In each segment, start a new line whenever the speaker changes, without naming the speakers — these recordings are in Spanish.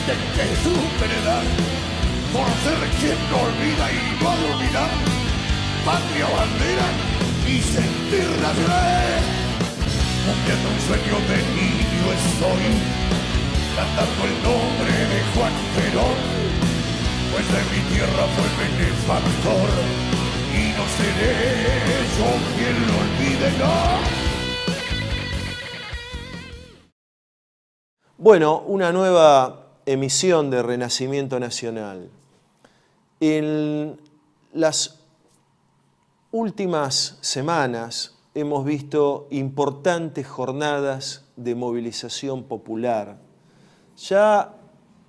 de que superar, por ser quien no olvida y no ha de olvidar, patria bandera y sentir nacional. Cumpliendo un sueño de niño estoy, cantando el nombre de Juan Perón, pues de mi tierra fue benefactor, y no seré yo quien lo olvide, no.
Bueno, una nueva emisión de Renacimiento Nacional. En las últimas semanas hemos visto importantes jornadas de movilización popular. Ya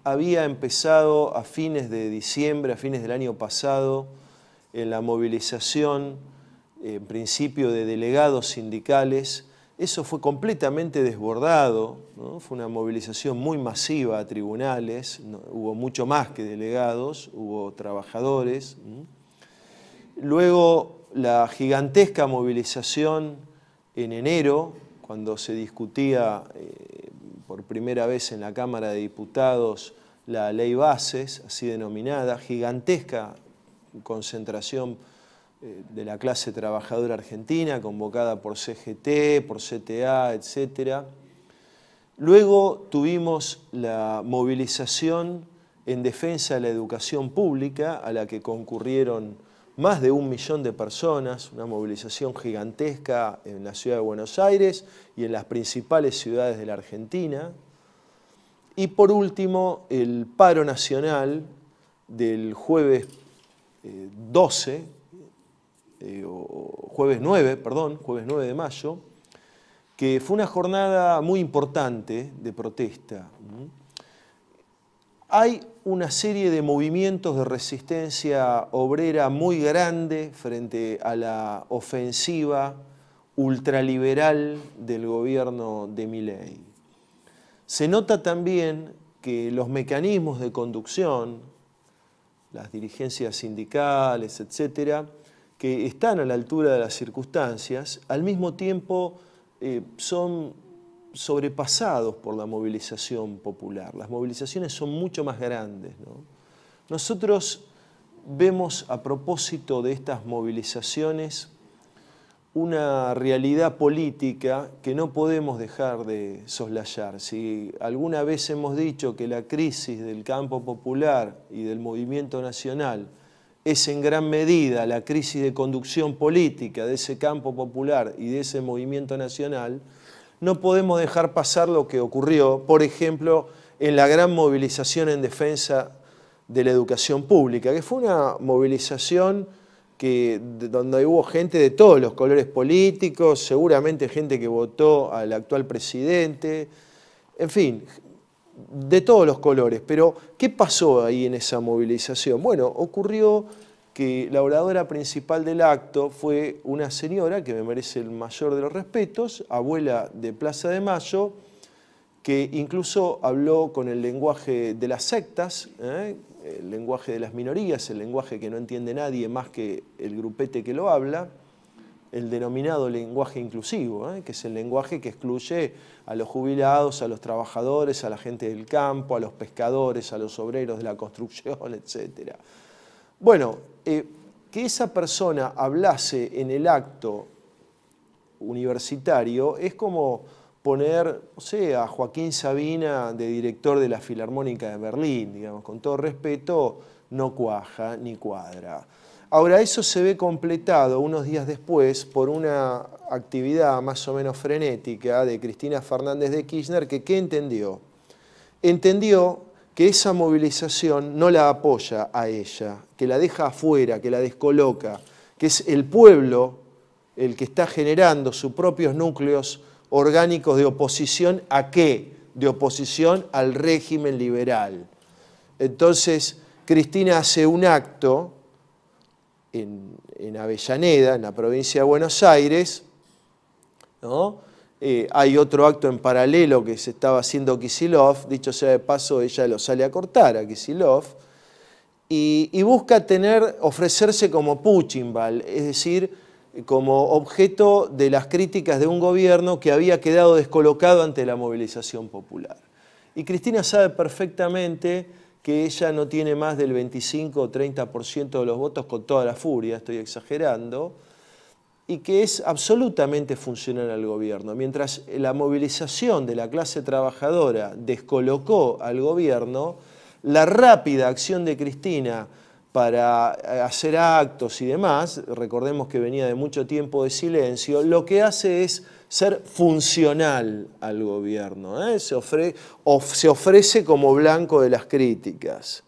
había empezado a fines de diciembre, a fines del año pasado, en la movilización, en principio de delegados sindicales. Eso fue completamente desbordado, ¿no? Fue una movilización muy masiva a tribunales, ¿no? Hubo mucho más que delegados, hubo trabajadores. Luego la gigantesca movilización en enero, cuando se discutía por primera vez en la Cámara de Diputados la Ley Bases, así denominada, gigantesca concentración de la clase trabajadora argentina, convocada por CGT, por CTA, etc. Luego tuvimos la movilización en defensa de la educación pública, a la que concurrieron más de 1 millón de personas, una movilización gigantesca en la ciudad de Buenos Aires y en las principales ciudades de la Argentina. Y por último, el paro nacional del jueves jueves 9 de mayo, que fue una jornada muy importante de protesta. Hay una serie de movimientos de resistencia obrera muy grande frente a la ofensiva ultraliberal del gobierno de Milei. Se nota también que los mecanismos de conducción, las dirigencias sindicales, etcétera, que están a la altura de las circunstancias, al mismo tiempo son sobrepasados por la movilización popular. Las movilizaciones son mucho más grandes, ¿no? Nosotros vemos, a propósito de estas movilizaciones, una realidad política que no podemos dejar de soslayar. Si alguna vez hemos dicho que la crisis del campo popular y del movimiento nacional es en gran medida la crisis de conducción política de ese campo popular y de ese movimiento nacional, no podemos dejar pasar lo que ocurrió, por ejemplo, en la gran movilización en defensa de la educación pública, que fue una movilización donde hubo gente de todos los colores políticos, seguramente gente que votó al actual presidente, en fin, de todos los colores. Pero, ¿qué pasó ahí en esa movilización? Bueno, ocurrió que la oradora principal del acto fue una señora que me merece el mayor de los respetos, abuela de Plaza de Mayo, que incluso habló con el lenguaje de las sectas, el lenguaje de las minorías, el lenguaje que no entiende nadie más que el grupete que lo habla, el denominado lenguaje inclusivo, que es el lenguaje que excluye a los jubilados, a los trabajadores, a la gente del campo, a los pescadores, a los obreros de la construcción, etc. Bueno, que esa persona hablase en el acto universitario es como poner, o sea, a Joaquín Sabina de director de la Filarmónica de Berlín, digamos, con todo respeto, no cuaja ni cuadra. Ahora, eso se ve completado unos días después por una actividad más o menos frenética de Cristina Fernández de Kirchner, que ¿qué entendió? Entendió que esa movilización no la apoya a ella, que la deja afuera, que la descoloca, que es el pueblo el que está generando sus propios núcleos orgánicos de oposición ¿a qué? De oposición al régimen liberal. Entonces, Cristina hace un acto en Avellaneda, en la provincia de Buenos Aires, ¿no? Hay otro acto en paralelo que se estaba haciendo Kicillof, dicho sea de paso, ella lo sale a cortar a Kicillof, y busca ofrecerse como Puchinval, es decir, como objeto de las críticas de un gobierno que había quedado descolocado ante la movilización popular. Y Cristina sabe perfectamente que ella no tiene más del 25 o 30% de los votos con toda la furia, estoy exagerando, y que es absolutamente funcional al gobierno. Mientras la movilización de la clase trabajadora descolocó al gobierno, la rápida acción de Cristina para hacer actos y demás, recordemos que venía de mucho tiempo de silencio, lo que hace es ser funcional al gobierno, ¿eh? Se ofrece como blanco de las críticas.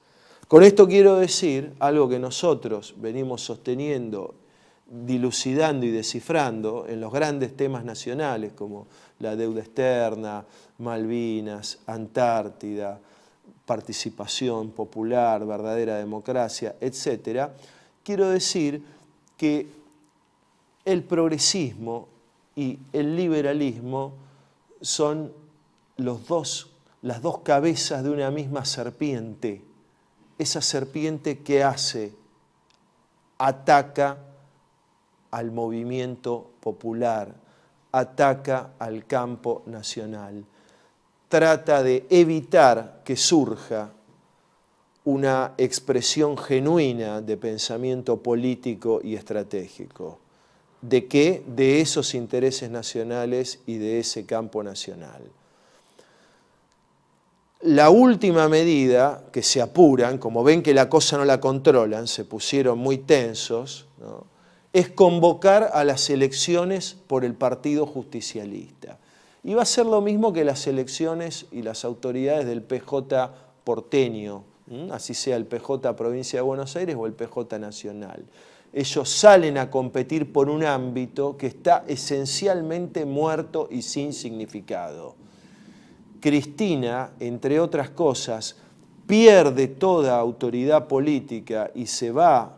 Con esto quiero decir algo que nosotros venimos sosteniendo, dilucidando y descifrando en los grandes temas nacionales como la deuda externa, Malvinas, Antártida, participación popular, verdadera democracia, etc. Quiero decir que el progresismo y el liberalismo son las dos cabezas de una misma serpiente. Esa serpiente que hace, ataca al movimiento popular, ataca al campo nacional, trata de evitar que surja una expresión genuina de pensamiento político y estratégico. ¿De qué? De esos intereses nacionales y de ese campo nacional. La última medida, que se apuran, como ven que la cosa no la controlan, se pusieron muy tensos, ¿no?, es convocar a las elecciones por el Partido Justicialista. Y va a ser lo mismo que las elecciones y las autoridades del PJ porteño, así sea el PJ Provincia de Buenos Aires o el PJ Nacional. Ellos salen a competir por un ámbito que está esencialmente muerto y sin significado. Cristina, entre otras cosas, pierde toda autoridad política y se va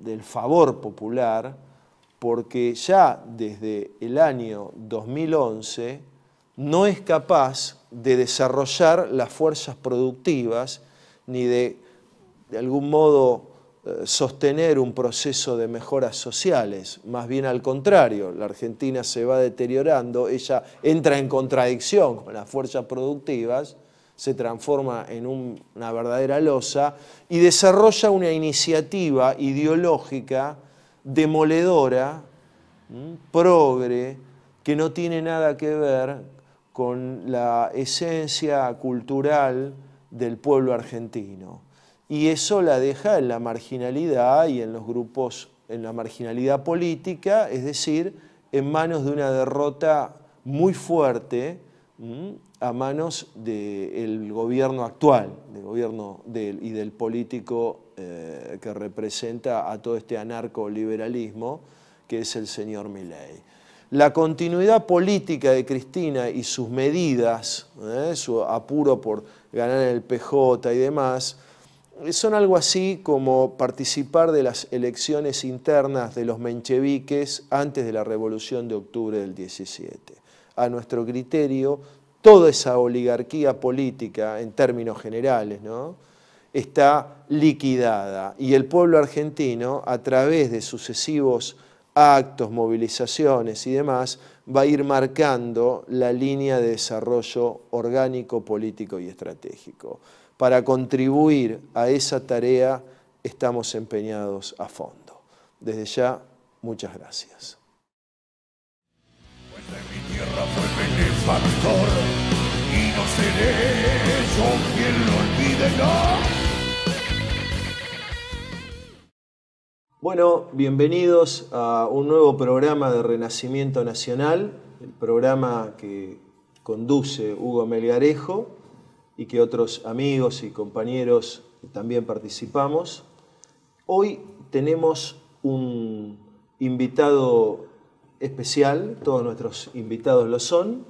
del favor popular porque ya desde el año 2011 no es capaz de desarrollar las fuerzas productivas ni de algún modo sostener un proceso de mejoras sociales. Más bien al contrario, la Argentina se va deteriorando, ella entra en contradicción con las fuerzas productivas, se transforma en una verdadera losa y desarrolla una iniciativa ideológica demoledora, progre, que no tiene nada que ver con la esencia cultural del pueblo argentino. Y eso la deja en la marginalidad y en los grupos, en la marginalidad política, es decir, en manos de una derrota muy fuerte, a manos del gobierno actual, y del político que representa a todo este anarcoliberalismo, que es el señor Milei. La continuidad política de Cristina y sus medidas, su apuro por ganar en el PJ y demás, son algo así como participar de las elecciones internas de los mencheviques antes de la Revolución de Octubre del 17. A nuestro criterio, toda esa oligarquía política, en términos generales, ¿no?, está liquidada y el pueblo argentino, a través de sucesivos actos, movilizaciones y demás, va a ir marcando la línea de desarrollo orgánico, político y estratégico. Para contribuir a esa tarea estamos empeñados a fondo. Desde ya, muchas gracias.
Pues de mi tierra fue benefactor y no seré yo quien lo olvide, no.
Bueno, bienvenidos a un nuevo programa de Renacimiento Nacional, el programa que conduce Hugo Melgarejo y que otros amigos y compañeros también participamos. Hoy tenemos un invitado especial, todos nuestros invitados lo son,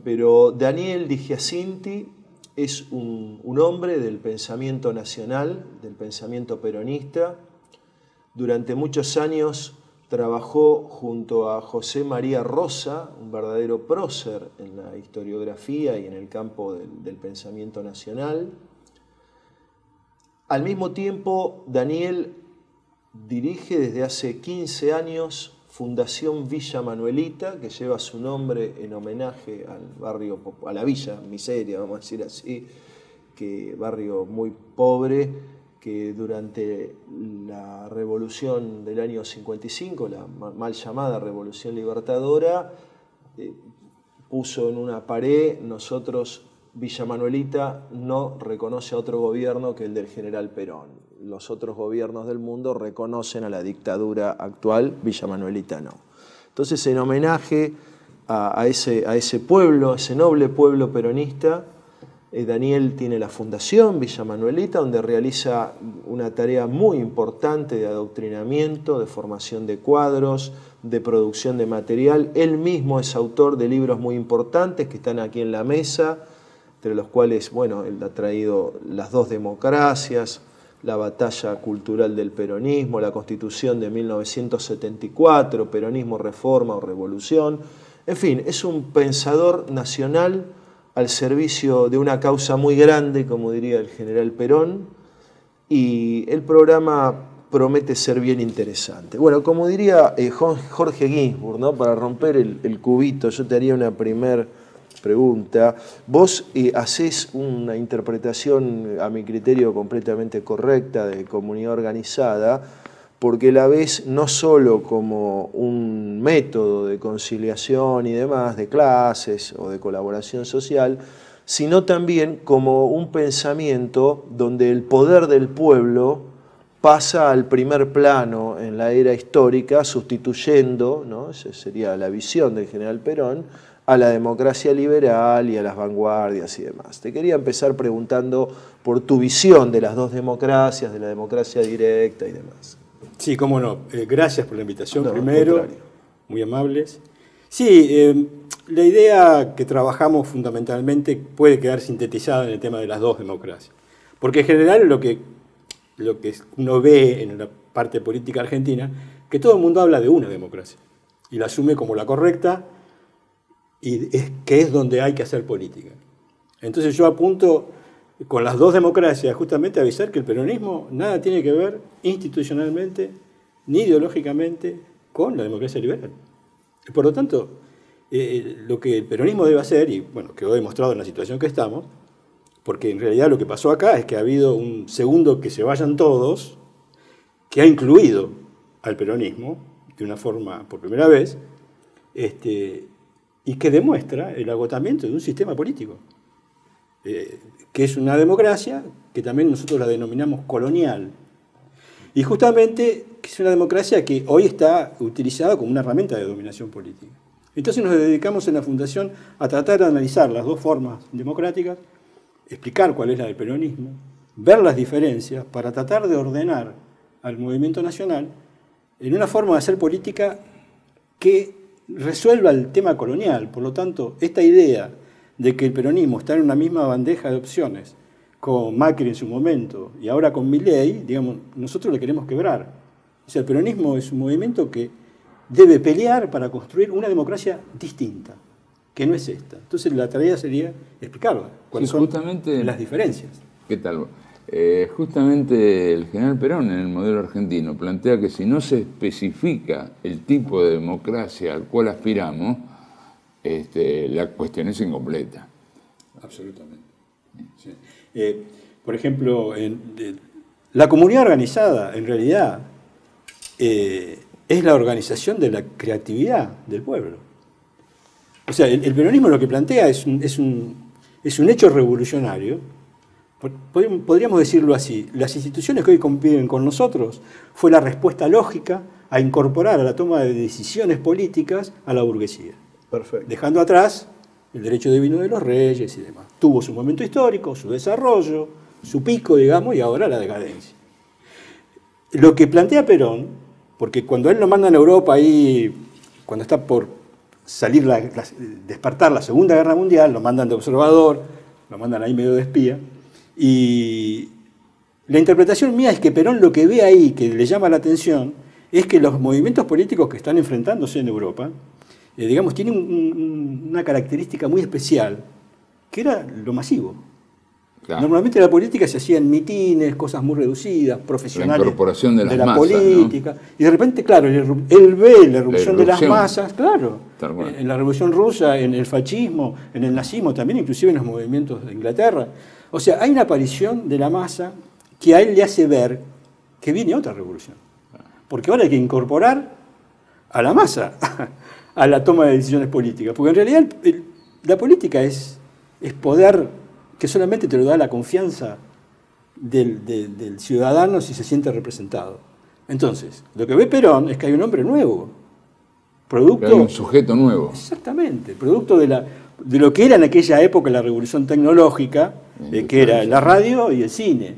pero Daniel Di Giacinti es un hombre del pensamiento nacional, del pensamiento peronista. Durante muchos años trabajó junto a José María Rosa, un verdadero prócer en la historiografía y en el campo del pensamiento nacional. Al mismo tiempo, Daniel dirige desde hace 15 años Fundación Villa Manuelita, que lleva su nombre en homenaje al barrio, a la Villa Miseria, vamos a decir así, que barrio muy pobre, que durante la revolución del año 55, la mal llamada Revolución Libertadora, puso en una pared: nosotros, Villa Manuelita, no reconoce a otro gobierno que el del general Perón. Los otros gobiernos del mundo reconocen a la dictadura actual, Villa Manuelita no. Entonces, en homenaje a ese pueblo, ese noble pueblo peronista, Daniel tiene la Fundación Villa Manuelita, donde realiza una tarea muy importante de adoctrinamiento, de formación de cuadros, de producción de material. Él mismo es autor de libros muy importantes que están aquí en la mesa, entre los cuales, bueno, él ha traído Las dos democracias, La batalla cultural del peronismo, La Constitución de 1974, Peronismo, Reforma o Revolución. En fin, es un pensador nacional al servicio de una causa muy grande, como diría el general Perón, y el programa promete ser bien interesante. Bueno, como diría Jorge Ginsburg, ¿no? Para romper el cubito, yo te haría una primera pregunta. Vos hacés una interpretación, a mi criterio, completamente correcta de comunidad organizada, porque la ves no solo como un método de conciliación y demás, de clases o de colaboración social, sino también como un pensamiento donde el poder del pueblo pasa al primer plano en la era histórica, sustituyendo, ¿no? Esa sería la visión del general Perón, a la democracia liberal y a las vanguardias y demás. Te quería empezar preguntando por tu visión de las dos democracias, de la democracia directa y demás.
Sí, cómo no. Gracias por la invitación, primero. Muy amables. Sí, la idea que trabajamos fundamentalmente puede quedar sintetizada en el tema de las dos democracias. Porque en general lo que uno ve en la parte política argentina, que todo el mundo habla de una democracia y la asume como la correcta y que es donde hay que hacer política. Entonces yo apunto con las dos democracias justamente a avisar que el peronismo nada tiene que ver institucionalmente ni ideológicamente con la democracia liberal. Y por lo tanto, lo que el peronismo debe hacer, y bueno, quedó demostrado en la situación que estamos, porque en realidad lo que pasó acá es que ha habido un segundo que se vayan todos, que ha incluido al peronismo de una forma por primera vez, y que demuestra el agotamiento de un sistema político, que es una democracia que también nosotros la denominamos colonial, y justamente que es una democracia que hoy está utilizada como una herramienta de dominación política. Entonces nos dedicamos en la Fundación a tratar de analizar las dos formas democráticas, explicar cuál es la del peronismo, ver las diferencias para tratar de ordenar al movimiento nacional en una forma de hacer política que resuelva el tema colonial. Por lo tanto, esta idea de que el peronismo está en una misma bandeja de opciones con Macri en su momento y ahora con Milei, digamos, nosotros le queremos quebrar. O sea, el peronismo es un movimiento que debe pelear para construir una democracia distinta, que no es esta. Entonces la tarea sería explicarla, cuáles son las diferencias.
¿Qué tal? Justamente el general Perón en el modelo argentino plantea que si no se especifica el tipo de democracia al cual aspiramos, la cuestión es incompleta.
Absolutamente. Sí. Por ejemplo, la comunidad organizada, en realidad, es la organización de la creatividad del pueblo. O sea, el peronismo lo que plantea es un hecho revolucionario. Podríamos decirlo así: las instituciones que hoy conviven con nosotros fue la respuesta lógica a incorporar a la toma de decisiones políticas a la burguesía.
Perfecto.
Dejando atrás el derecho divino de los reyes y demás. Tuvo su momento histórico, su desarrollo, su pico, digamos, y ahora la decadencia. Lo que plantea Perón, porque cuando él lo mandan a Europa ahí, cuando está por salir despertar la Segunda Guerra Mundial, lo mandan de observador, lo mandan ahí medio de espía, y la interpretación mía es que Perón lo que ve ahí, que le llama la atención, es que los movimientos políticos que están enfrentándose en Europa, digamos, tienen una característica muy especial, que era lo masivo.
Claro.
Normalmente la política se hacía en mitines, cosas muy reducidas, profesionales.
La incorporación de las
la
masas,
política. ¿No? Y de repente, claro, él ve la erupción de las masas, claro. En la Revolución Rusa, en el fascismo, en el nazismo también, inclusive en los movimientos de Inglaterra. O sea, hay una aparición de la masa que a él le hace ver que viene otra revolución. Porque ahora hay que incorporar a la masa a la toma de decisiones políticas. Porque en realidad la política es poder que solamente te lo da la confianza del ciudadano si se siente representado. Entonces, lo que ve Perón es que hay un hombre nuevo. Producto,
hay un sujeto nuevo.
Exactamente, producto de lo que era en aquella época la revolución tecnológica, que era la radio y el cine,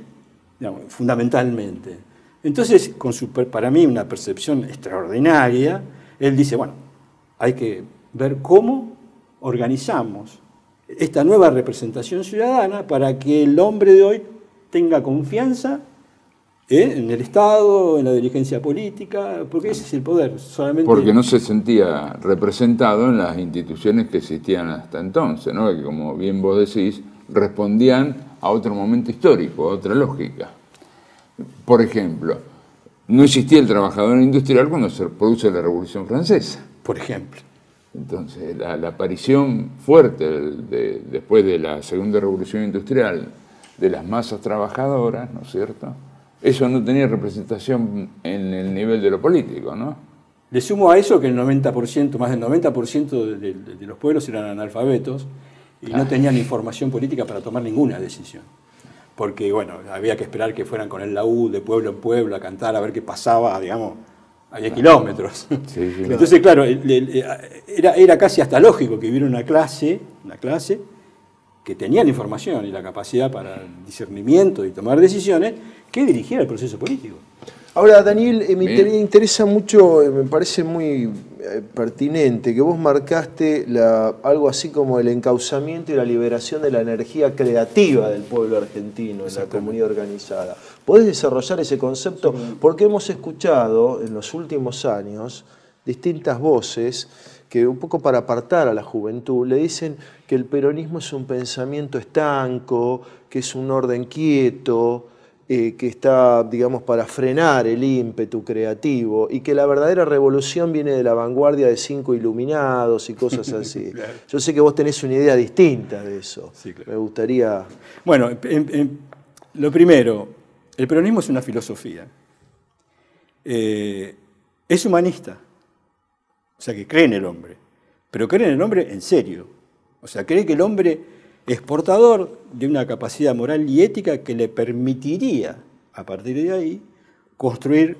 digamos, fundamentalmente. Entonces, para mí una percepción extraordinaria, él dice, bueno, hay que ver cómo organizamos esta nueva representación ciudadana para que el hombre de hoy tenga confianza en el Estado, en la dirigencia política, porque ese es el poder. Solamente
porque no se sentía representado en las instituciones que existían hasta entonces, ¿no? Que, como bien vos decís, respondían a otro momento histórico, a otra lógica. Por ejemplo, no existía el trabajador industrial cuando se produce la Revolución Francesa.
Por ejemplo.
Entonces, la aparición fuerte después de la Segunda Revolución Industrial de las masas trabajadoras, ¿no es cierto? Eso no tenía representación en el nivel de lo político, ¿no?
Le sumo a eso que el 90%, más del 90% de los pueblos eran analfabetos y no tenían información política para tomar ninguna decisión. Porque, bueno, había que esperar que fueran con el laúd de pueblo en pueblo a cantar, a ver qué pasaba, digamos. Había kilómetros.
Sí, sí,
entonces, claro, era casi hasta lógico que hubiera una clase que tenía la información y la capacidad para el discernimiento y tomar decisiones que dirigiera el proceso político.
Ahora, Daniel, me interesa mucho, me parece muy pertinente que vos marcaste algo así como el encauzamiento y la liberación de la energía creativa del pueblo argentino en la comunidad organizada. ¿Podés desarrollar ese concepto? Sí. Porque hemos escuchado en los últimos años distintas voces que, un poco para apartar a la juventud, le dicen que el peronismo es un pensamiento estanco, que es un orden quieto, que está, digamos, para frenar el ímpetu creativo, y que la verdadera revolución viene de la vanguardia de 5 iluminados y cosas así. Claro. Yo sé que vos tenés una idea distinta de eso. Sí, claro. Me gustaría...
Bueno, lo primero, el peronismo es una filosofía. Es humanista. O sea, que cree en el hombre. Pero cree en el hombre en serio. O sea, cree que el hombre es portador de una capacidad moral y ética que le permitiría, a partir de ahí, construir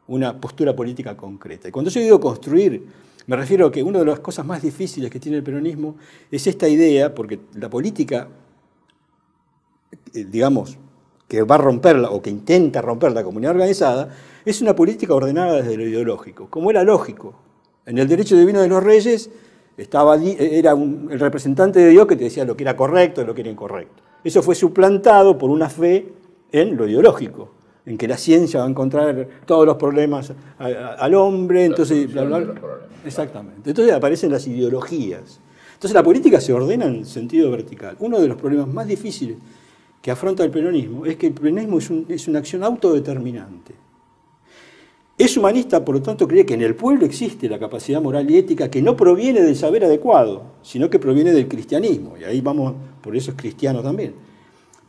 una postura política concreta. Y cuando yo digo construir, me refiero a que una de las cosas más difíciles que tiene el peronismo es esta idea, porque la política, digamos, que va a romperla o que intenta romper la comunidad organizada, es una política ordenada desde lo ideológico, como era lógico. En el derecho divino de los reyes era el representante de Dios que te decía lo que era correcto y lo que era incorrecto. Eso fue suplantado por una fe en lo ideológico, en que la ciencia va a encontrar todos los problemas al hombre, entonces... Exactamente. Entonces aparecen las ideologías. Entonces la política se ordena en sentido vertical. Uno de los problemas más difíciles que afronta el peronismo es que el peronismo es una acción autodeterminante. Es humanista, por lo tanto, cree que en el pueblo existe la capacidad moral y ética que no proviene del saber adecuado, sino que proviene del cristianismo. Y ahí vamos, por eso es cristiano también.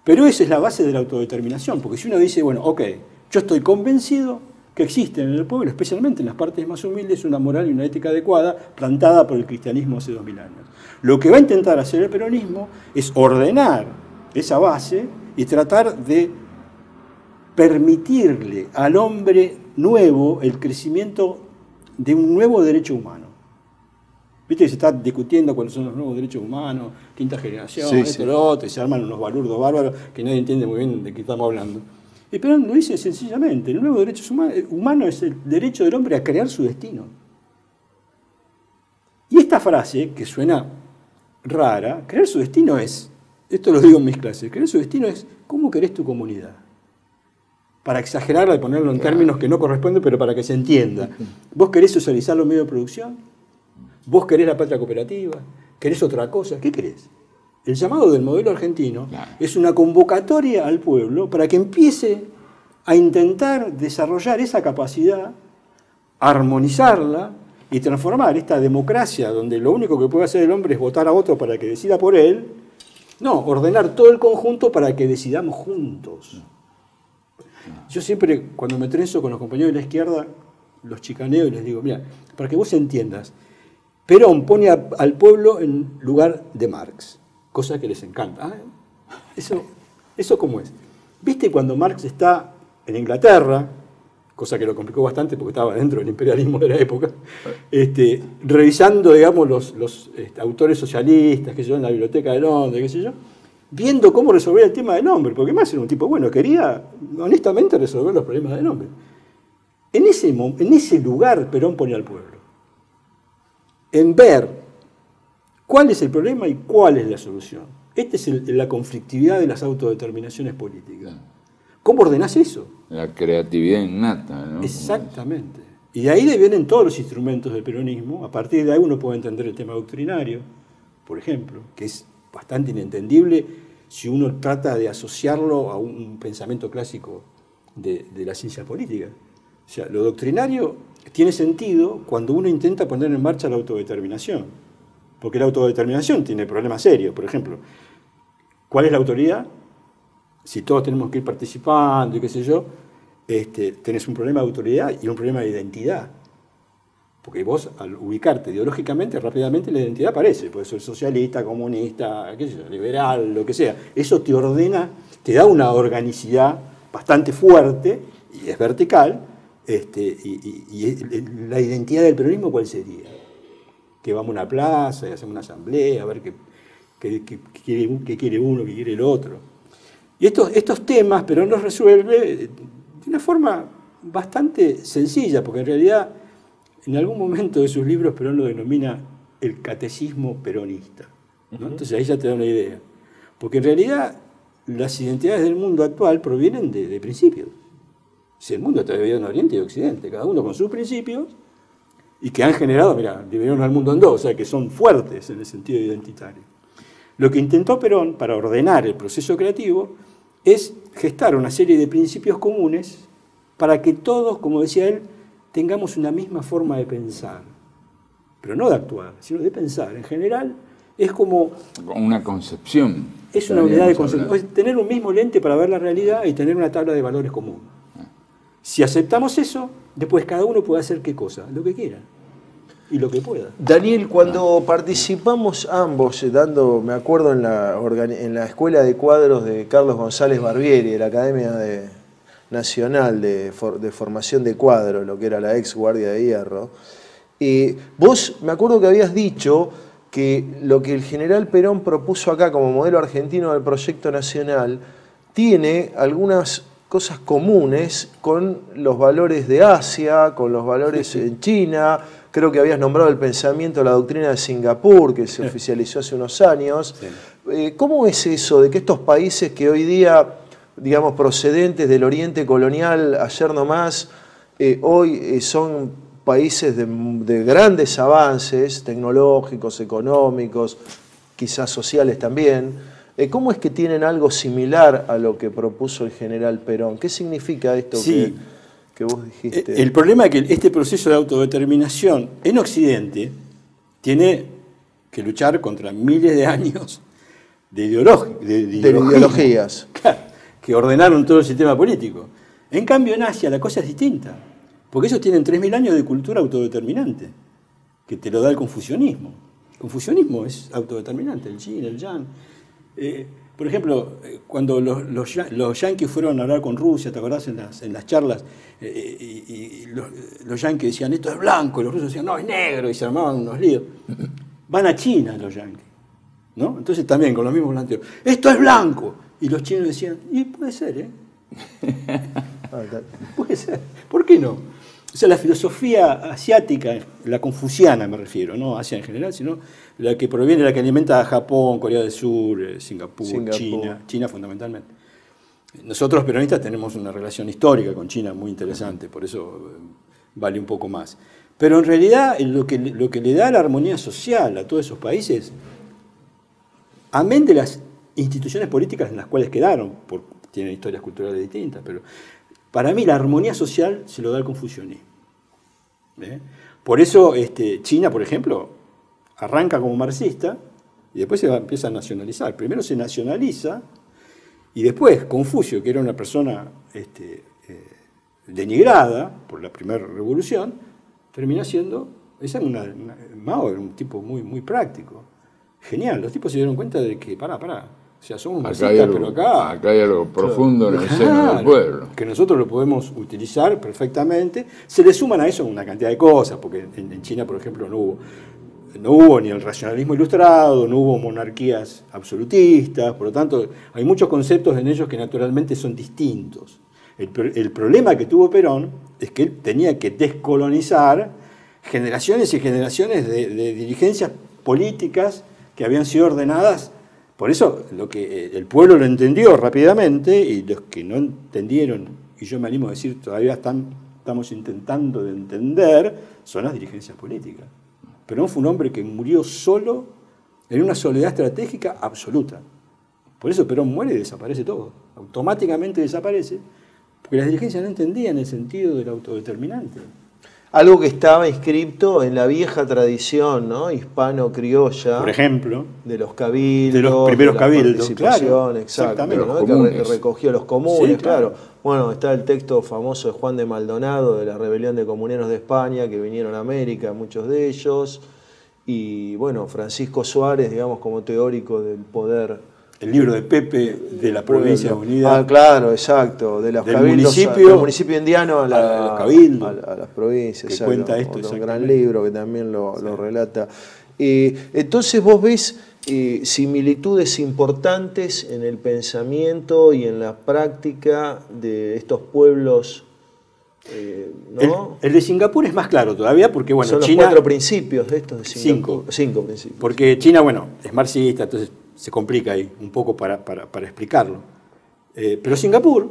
Pero esa es la base de la autodeterminación, porque si uno dice, bueno, ok, yo estoy convencido que existe en el pueblo, especialmente en las partes más humildes, una moral y una ética adecuada plantada por el cristianismo hace 2000 años. Lo que va a intentar hacer el peronismo es ordenar esa base y tratar de permitirle al hombre nuevo el crecimiento de un nuevo derecho humano. Viste que se está discutiendo cuáles son los nuevos derechos humanos, quinta generación, sí, esto, sí. Lo otro, y se arman unos balurdos bárbaros que nadie entiende muy bien de qué estamos hablando. Y Perón lo dice sencillamente, el nuevo derecho humano es el derecho del hombre a crear su destino. Y esta frase, que suena rara, crear su destino es, esto lo digo en mis clases, crear su destino es cómo querés tu comunidad. Para exagerarla y ponerlo en términos que no corresponden, pero para que se entienda. ¿Vos querés socializar los medios de producción? ¿Vos querés la patria cooperativa? ¿Querés otra cosa? ¿Qué querés? El llamado del modelo argentino
Claro.
es una convocatoria al pueblo para que empiece a intentar desarrollar esa capacidad, armonizarla y transformar esta democracia donde lo único que puede hacer el hombre es votar a otro para que decida por él, no, ordenar todo el conjunto para que decidamos juntos. Yo siempre, cuando me trenzo con los compañeros de la izquierda, los chicaneo y les digo, mira, para que vos entiendas, Perón pone al pueblo en lugar de Marx, cosa que les encanta. ¿Ah? ¿Eso cómo es? ¿Viste cuando Marx está en Inglaterra, cosa que lo complicó bastante porque estaba dentro del imperialismo de la época, revisando, digamos, los autores socialistas, qué sé yo, en la biblioteca de Londres, qué sé yo, viendo cómo resolver el tema del hombre, porque más era un tipo, bueno, quería honestamente resolver los problemas del hombre. En ese lugar Perón pone al pueblo, en ver cuál es el problema y cuál es la solución. Esta es la conflictividad de las autodeterminaciones políticas. ¿Cómo ordenás eso?
La creatividad innata, ¿no?
Exactamente. Y de ahí vienen todos los instrumentos del peronismo. A partir de ahí uno puede entender el tema doctrinario, por ejemplo, que es bastante inentendible si uno trata de asociarlo a un pensamiento clásico de la ciencia política. O sea, lo doctrinario tiene sentido cuando uno intenta poner en marcha la autodeterminación, porque la autodeterminación tiene problemas serios. Por ejemplo, ¿cuál es la autoridad? Si todos tenemos que ir participando y qué sé yo, tenés un problema de autoridad y un problema de identidad. Porque vos, al ubicarte ideológicamente, rápidamente la identidad aparece. Puede ser socialista, comunista, qué sé yo, liberal, lo que sea. Eso te ordena, te da una organicidad bastante fuerte y es vertical. Y la identidad del peronismo, ¿cuál sería? Que vamos a una plaza y hacemos una asamblea, a ver qué quiere uno, qué quiere el otro. Y estos temas Perón los resuelve de una forma bastante sencilla, porque en realidad en algún momento de sus libros Perón lo denomina el catecismo peronista, ¿no? Entonces ahí ya te da una idea. Porque en realidad las identidades del mundo actual provienen de principios. Si el mundo está dividido en Oriente y Occidente, cada uno con sus principios, y que han generado, mira, dividieron al mundo en dos, o sea, que son fuertes en el sentido identitario. Lo que intentó Perón para ordenar el proceso creativo es gestar una serie de principios comunes para que todos, como decía él, tengamos una misma forma de pensar. Pero no de actuar, sino de pensar. En general, es como
una concepción.
Es una unidad de concepción. Es tener un mismo lente para ver la realidad y tener una tabla de valores común. Si aceptamos eso, después cada uno puede hacer qué cosa, lo que quiera y lo que pueda.
Daniel, cuando participamos ambos, me acuerdo en la Escuela de Cuadros de Carlos González Barbieri, de la Academia Nacional de Formación de Cuadros, lo que era la ex Guardia de Hierro, vos me acuerdo que habías dicho que lo que el general Perón propuso acá como modelo argentino del proyecto nacional tiene algunas cosas comunes con los valores de Asia, con los valores en China. Creo que habías nombrado el pensamiento, la doctrina de Singapur, que se oficializó hace unos años. Sí. ¿Cómo es eso de que estos países que hoy día, digamos, procedentes del Oriente colonial, ayer nomás, hoy son países de grandes avances tecnológicos, económicos, quizás sociales también? ¿Cómo es que tienen algo similar a lo que propuso el general Perón? ¿Qué significa esto que vos dijiste?
El problema es que este proceso de autodeterminación en Occidente tiene que luchar contra miles de años de ideologías que ordenaron todo el sistema político. En cambio, en Asia la cosa es distinta, porque ellos tienen 3.000 años de cultura autodeterminante, que te lo da el confucianismo. El confucianismo es autodeterminante, el yin, el yang. Por ejemplo, cuando los yanquis fueron a hablar con Rusia, ¿te acordás? En las charlas, y los yanquis decían, esto es blanco, y los rusos decían, no, es negro, y se armaban unos líos. Van a China los yanquis, ¿no? Entonces también con los mismos planteos, esto es blanco, y los chinos decían, y puede ser, ¿eh? Puede ser, ¿por qué no? O sea, la filosofía asiática, la confuciana me refiero, no Asia en general, sino la que proviene, la que alimenta a Japón, Corea del Sur, Singapur. China fundamentalmente. Nosotros peronistas tenemos una relación histórica con China muy interesante, por eso vale un poco más. Pero en realidad lo que le da la armonía social a todos esos países amén de las instituciones políticas en las cuales quedaron, tienen historias culturales distintas, pero para mí la armonía social se lo da el confucianismo. Por eso China, por ejemplo, arranca como marxista y después se empieza a nacionalizar. Primero se nacionaliza y después Confucio, que era una persona denigrada por la primera revolución, termina siendo... Mao era un tipo muy, muy práctico. Genial, los tipos se dieron cuenta de que, pará. O sea, somos marxistas, pero acá
hay algo profundo en el seno del pueblo.
Que nosotros lo podemos utilizar perfectamente. Se le suman a eso una cantidad de cosas, porque en China, por ejemplo, no hubo ni el racionalismo ilustrado, no hubo monarquías absolutistas, por lo tanto, hay muchos conceptos en ellos que naturalmente son distintos. El problema que tuvo Perón es que él tenía que descolonizar generaciones y generaciones de dirigencias políticas que habían sido ordenadas. Por eso lo que el pueblo lo entendió rápidamente y los que no entendieron, y yo me animo a decir todavía estamos intentando de entender, son las dirigencias políticas. Perón fue un hombre que murió solo en una soledad estratégica absoluta. Por eso Perón muere y desaparece todo. Automáticamente desaparece, porque las dirigencias no entendían el sentido del autodeterminante.
Algo que estaba inscripto en la vieja tradición, ¿no?, hispano-criolla.
Por ejemplo.
De los cabildos.
De los primeros cabildos, claro.
Exactamente,
¿no?
Que recogió los comunes,
sí,
claro. Bueno, está el texto famoso de Juan de Maldonado, de la rebelión de comuneros de España, que vinieron a América, muchos de ellos. Y bueno, Francisco Suárez, digamos, como teórico del poder.
El libro de Pepe de la Provincia Unida.
Ah, claro, exacto. De los
del
cabildos,
municipio,
municipio indiano a
los cabildos.
A las provincias.
Que cuenta esto.
Un gran libro que también lo relata. Entonces vos ves similitudes importantes en el pensamiento y en la práctica de estos pueblos, ¿no?
El de Singapur es más claro todavía porque, bueno,
son
China...
los 4 principios de estos de Singapur. 5 principios.
Porque China, bueno, es marxista, entonces se complica ahí un poco para explicarlo. Pero Singapur,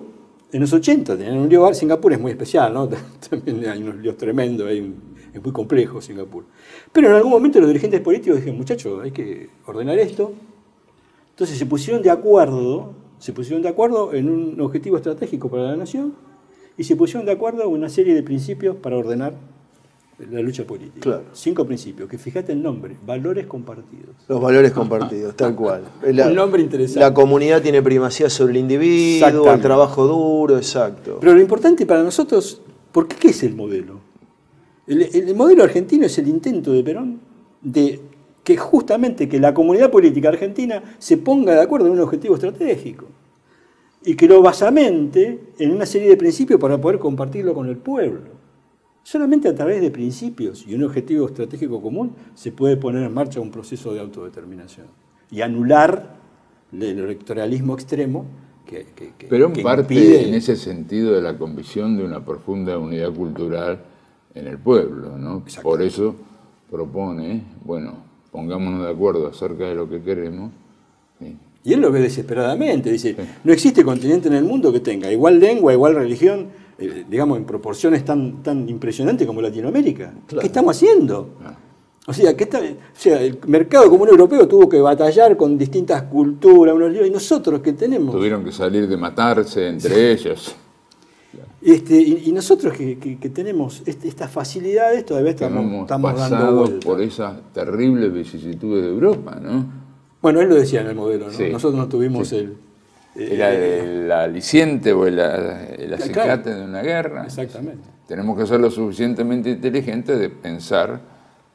en los 80, tenían un lío. Singapur es muy especial, ¿no? También hay unos líos tremendos, es muy complejo Singapur. Pero en algún momento los dirigentes políticos dijeron, muchachos, hay que ordenar esto. Entonces se pusieron de acuerdo en un objetivo estratégico para la nación y se pusieron de acuerdo en una serie de principios para ordenar la lucha política.
Claro.
5 principios, que fíjate el nombre, valores compartidos.
Los valores compartidos, tal cual.
Un nombre interesante.
La comunidad tiene primacía sobre el individuo, el trabajo duro, exacto.
Pero lo importante para nosotros, ¿por qué es el modelo? El modelo argentino es el intento de Perón de que justamente que la comunidad política argentina se ponga de acuerdo en un objetivo estratégico y que lo basamente en una serie de principios para poder compartirlo con el pueblo. Solamente a través de principios y un objetivo estratégico común se puede poner en marcha un proceso de autodeterminación y anular el electoralismo extremo que
Perón parte
impide...
en ese sentido de la convicción de una profunda unidad cultural en el pueblo, ¿no? Por eso propone, bueno, pongámonos de acuerdo acerca de lo que queremos. ¿Sí?
Y él lo ve desesperadamente, dice, no existe continente en el mundo que tenga igual lengua, igual religión, digamos, en proporciones tan impresionantes como Latinoamérica. Claro. ¿Qué estamos haciendo? O sea, el mercado común europeo tuvo que batallar con distintas culturas, unos líos, y nosotros que tenemos...
Tuvieron que salir de matarse entre ellos.
Y nosotros que tenemos estas facilidades todavía estamos dando vuelta
por esas terribles vicisitudes de Europa, ¿no?
Bueno, él lo decía en el modelo, ¿no?
Sí.
Nosotros no tuvimos
el aliciente o el acicate de una guerra.
Exactamente.
Tenemos que ser lo suficientemente inteligentes de pensar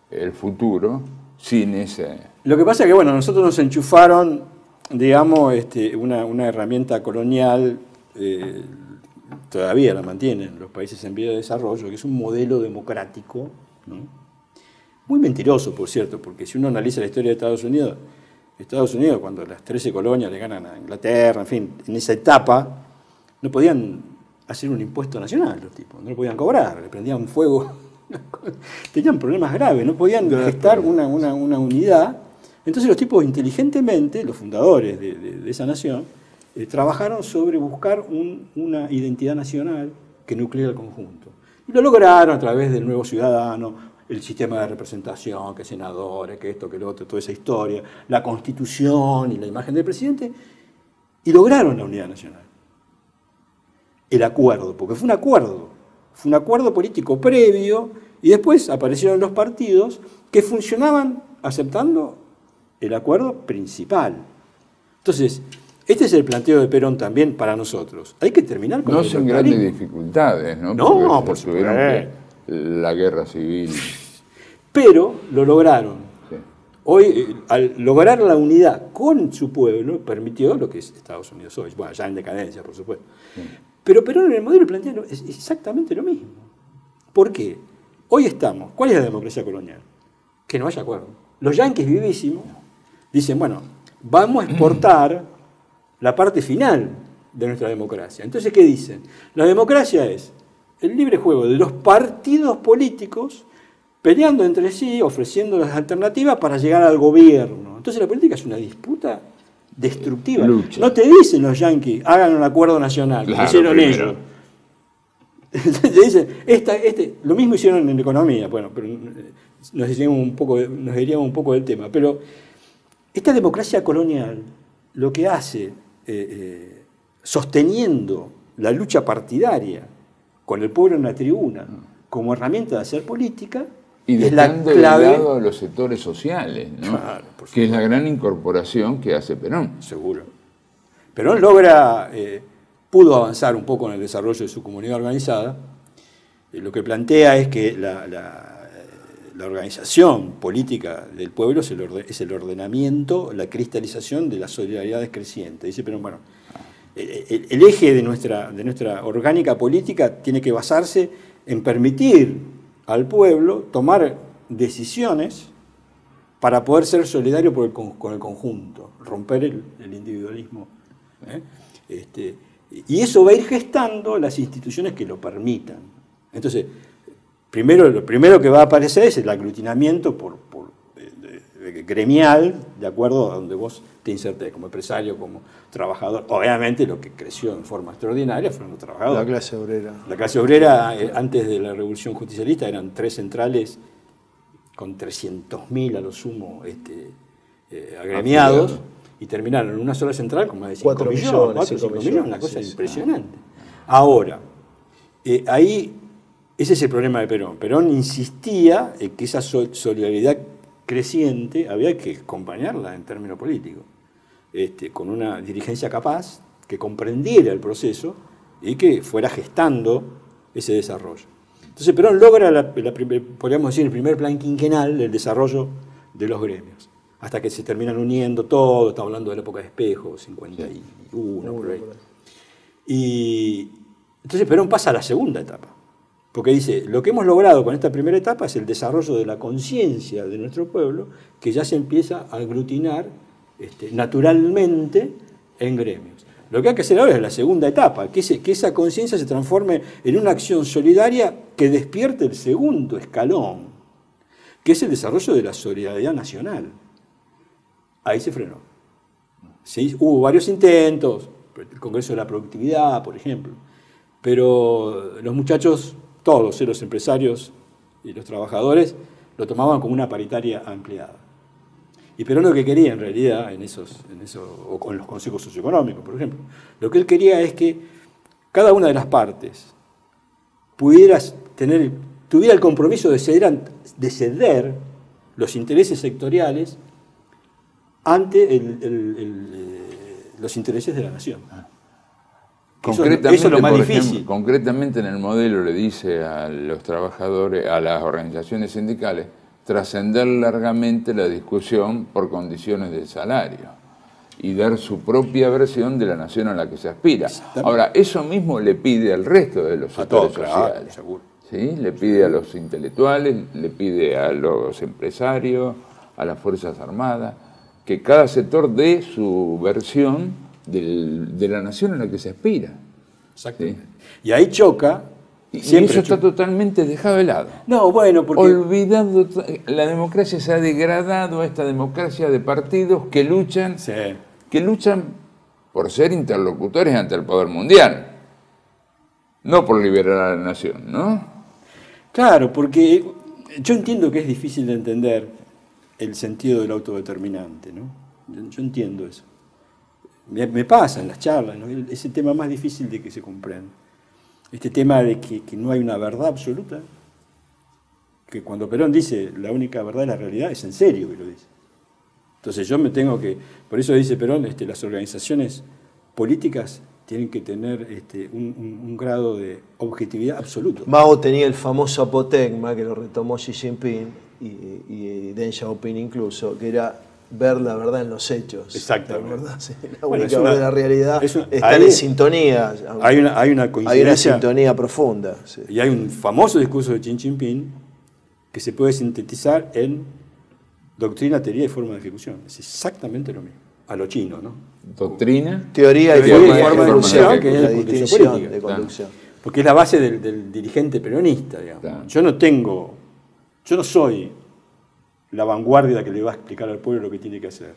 el futuro sin ese...
Lo que pasa es que, bueno, nosotros nos enchufaron, digamos, una herramienta colonial, todavía la mantienen los países en vía de desarrollo, que es un modelo democrático, ¿no? Muy mentiroso, por cierto, porque si uno analiza la historia de Estados Unidos, cuando las 13 colonias le ganan a Inglaterra, en fin, en esa etapa, no podían hacer un impuesto nacional los tipos, no lo podían cobrar, le prendían fuego, tenían problemas graves, no podían gestar una unidad. Entonces los tipos inteligentemente, los fundadores de esa nación, trabajaron sobre buscar una identidad nacional que nuclea el conjunto. Y lo lograron a través del nuevo ciudadano, el sistema de representación, que senadores, que esto, que lo otro, toda esa historia, la Constitución y la imagen del presidente, y lograron la unidad nacional. El acuerdo, porque fue un acuerdo político previo, y después aparecieron los partidos que funcionaban aceptando el acuerdo principal. Entonces, este es el planteo de Perón también para nosotros. Hay que terminar con
no
el
sin grandes dificultades, ¿no?
No,
porque
por
tuvieron
supuesto.
la guerra civil.
Pero lo lograron.
Sí.
Hoy, al lograr la unidad con su pueblo, permitió lo que es Estados Unidos hoy. Bueno, ya en decadencia, por supuesto.
Sí.
Pero Perón en el modelo plantea es exactamente lo mismo. ¿Por qué? Hoy estamos. ¿Cuál es la democracia colonial? Que no haya acuerdo. Los yanquis vivísimos dicen, bueno, vamos a exportar la parte final de nuestra democracia. Entonces, ¿qué dicen? La democracia es el libre juego de los partidos políticos peleando entre sí, ofreciendo las alternativas para llegar al gobierno. Entonces la política es una disputa destructiva.
Lucha.
No te dicen los yanquis, hagan un acuerdo nacional,
Claro,
hicieron
primero.
ellos. Te dicen, lo mismo hicieron en economía, bueno, pero nos desviamos un poco del tema. Pero esta democracia colonial lo que hace, sosteniendo la lucha partidaria con el pueblo en la tribuna como herramienta de hacer política,
Y
es la
dejando de
clave.
lado a los sectores sociales, ¿no?
Claro, por
Que es la gran incorporación que hace Perón.
Seguro. Perón pudo avanzar un poco en el desarrollo de su comunidad organizada. Lo que plantea es que la organización política del pueblo es el ordenamiento, la cristalización de las solidaridades crecientes. Dice Perón, bueno, el eje de nuestra orgánica política tiene que basarse en permitir al pueblo tomar decisiones para poder ser solidario con el conjunto, romper el individualismo. Y eso va a ir gestando las instituciones que lo permitan. Entonces, lo primero que va a aparecer es el aglutinamiento gremial, de acuerdo a donde vos te insertes, como empresario, como trabajador. Obviamente lo que creció en forma extraordinaria fueron los trabajadores.
La clase obrera.
La clase obrera, antes de la Revolución Justicialista, eran 3 centrales con 300.000 a lo sumo agremiados, y terminaron en una sola central con más de 5
4
millones,
millones,
4 o 5
5
millones, una
millones,
cosa
sí.
impresionante. Ahora, ahí, ese es el problema de Perón. Perón insistía en que esa solidaridad creciente había que acompañarla en términos políticos, con una dirigencia capaz que comprendiera el proceso y que fuera gestando ese desarrollo. Entonces Perón logra, podríamos decir, el primer plan quinquenal del desarrollo de los gremios, hasta que se terminan uniendo todos. Estamos hablando de la época de Espejo, 51, por ahí. Y entonces Perón pasa a la segunda etapa, porque dice, lo que hemos logrado con esta primera etapa es el desarrollo de la conciencia de nuestro pueblo, que ya se empieza a aglutinar naturalmente en gremios. Lo que hay que hacer ahora es la segunda etapa, que esa conciencia se transforme en una acción solidaria que despierte el segundo escalón, que es el desarrollo de la solidaridad nacional. Ahí se frenó. ¿Sí? Hubo varios intentos, el Congreso de la Productividad, por ejemplo, pero los muchachos, todos, los empresarios y los trabajadores, lo tomaban como una paritaria ampliada. Y Perón lo que quería en realidad, o con los consejos socioeconómicos, por ejemplo, lo que él quería es que cada una de las partes tuviera el compromiso de ceder los intereses sectoriales ante los intereses de la nación.
Concretamente,
eso es lo más
por
difícil.
ejemplo, concretamente en el modelo le dice a los trabajadores, a las organizaciones sindicales, trascender largamente la discusión por condiciones de salario y dar su propia versión de la nación a la que se aspira. Ahora, eso mismo le pide al resto de los sectores sociales.
Seguro.
¿Sí? Le pide a los intelectuales, le pide a los empresarios, a las Fuerzas Armadas, que cada sector dé su versión de la nación a la que se aspira.
Exactamente. ¿Sí? Y ahí choca.
Y eso está totalmente dejado de lado.
No, bueno, porque...
Olvidado, la democracia se ha degradado a esta democracia de partidos que luchan por ser interlocutores ante el poder mundial, no por liberar a la nación, ¿no?
Claro, porque Yo entiendo que es difícil de entender el sentido del autodeterminante, ¿no? Yo entiendo eso. Me pasa en las charlas, ¿no? Es el tema más difícil de que se comprenda. Este tema de que no hay una verdad absoluta, que cuando Perón dice la única verdad es la realidad, es en serio que lo dice. Entonces yo me tengo que, por eso dice Perón, las organizaciones políticas tienen que tener un grado de objetividad absoluto.
Mao tenía el famoso apotegma, que lo retomó Xi Jinping y Deng Xiaoping incluso, que era ver la verdad en los hechos.
Exactamente.
Sí, la única verdad de la realidad está en sintonía.
Hay una coincidencia.
Hay una sintonía profunda. Sí.
Y hay un famoso discurso de Xi Jinping que se puede sintetizar en doctrina, teoría y forma de ejecución. Es exactamente lo mismo. A lo chino, ¿no?
Doctrina,
teoría y forma de ejecución, que es la distinción
política,
de conducción.
Porque es la base del dirigente peronista, digamos.
Claro.
Yo no soy la vanguardia que le va a explicar al pueblo lo que tiene que hacer.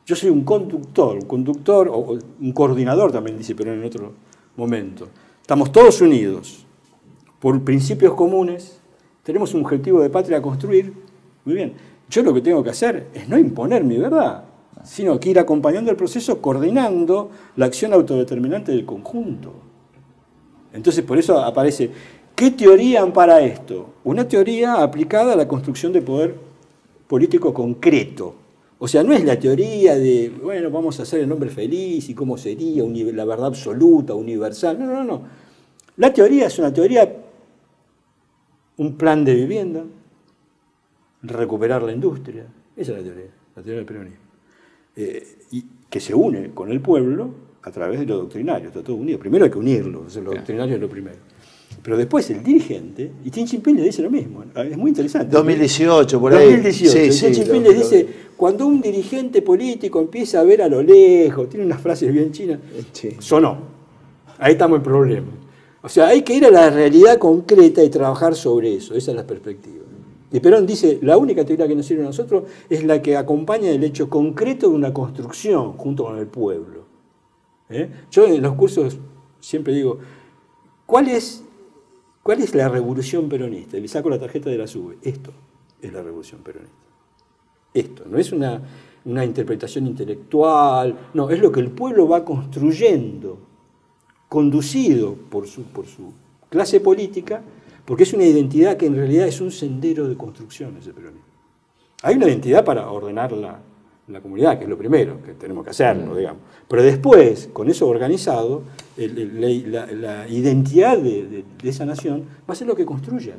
Yo soy un conductor o un coordinador, también dice Perón en otro momento. Estamos todos unidos por principios comunes, tenemos un objetivo de patria a construir, muy bien. Yo lo que tengo que hacer es no imponer mi verdad, sino que ir acompañando el proceso, coordinando la acción autodeterminante del conjunto. Entonces, por eso aparece, ¿qué teoría ampara esto? Una teoría aplicada a la construcción de poder político concreto. O sea, no es la teoría de, bueno, vamos a hacer el hombre feliz y cómo sería, la verdad absoluta, universal. No. La teoría es una teoría, un plan de vivienda, recuperar la industria. Esa es la teoría del peronismo. Y que se une con el pueblo a través de lo doctrinario, está todo unido. Primero hay que unirlo, lo doctrinario es lo primero. Pero después el dirigente, y Xi Jinping le dice lo mismo, es muy interesante.
2018, por ahí.
2018, Xi Jinping le dice, cuando un dirigente político empieza a ver a lo lejos, tiene unas frases bien chinas, sonó, ahí estamos en problema. O sea, hay que ir a la realidad concreta y trabajar sobre eso, esa es la perspectiva. Y Perón dice, la única teoría que nos sirve a nosotros es la que acompaña el hecho concreto de una construcción junto con el pueblo. Yo en los cursos siempre digo, ¿cuál es la revolución peronista? Y le saco la tarjeta de la SUBE. Esto es la revolución peronista. Esto, no es una interpretación intelectual, no, es lo que el pueblo va construyendo, conducido por su clase política, porque es una identidad que en realidad es un sendero de construcción ese peronismo. Hay una identidad para ordenar la comunidad, que es lo primero, que tenemos que hacerlo, digamos. Pero después, con eso organizado, la identidad de esa nación va a ser lo que construya.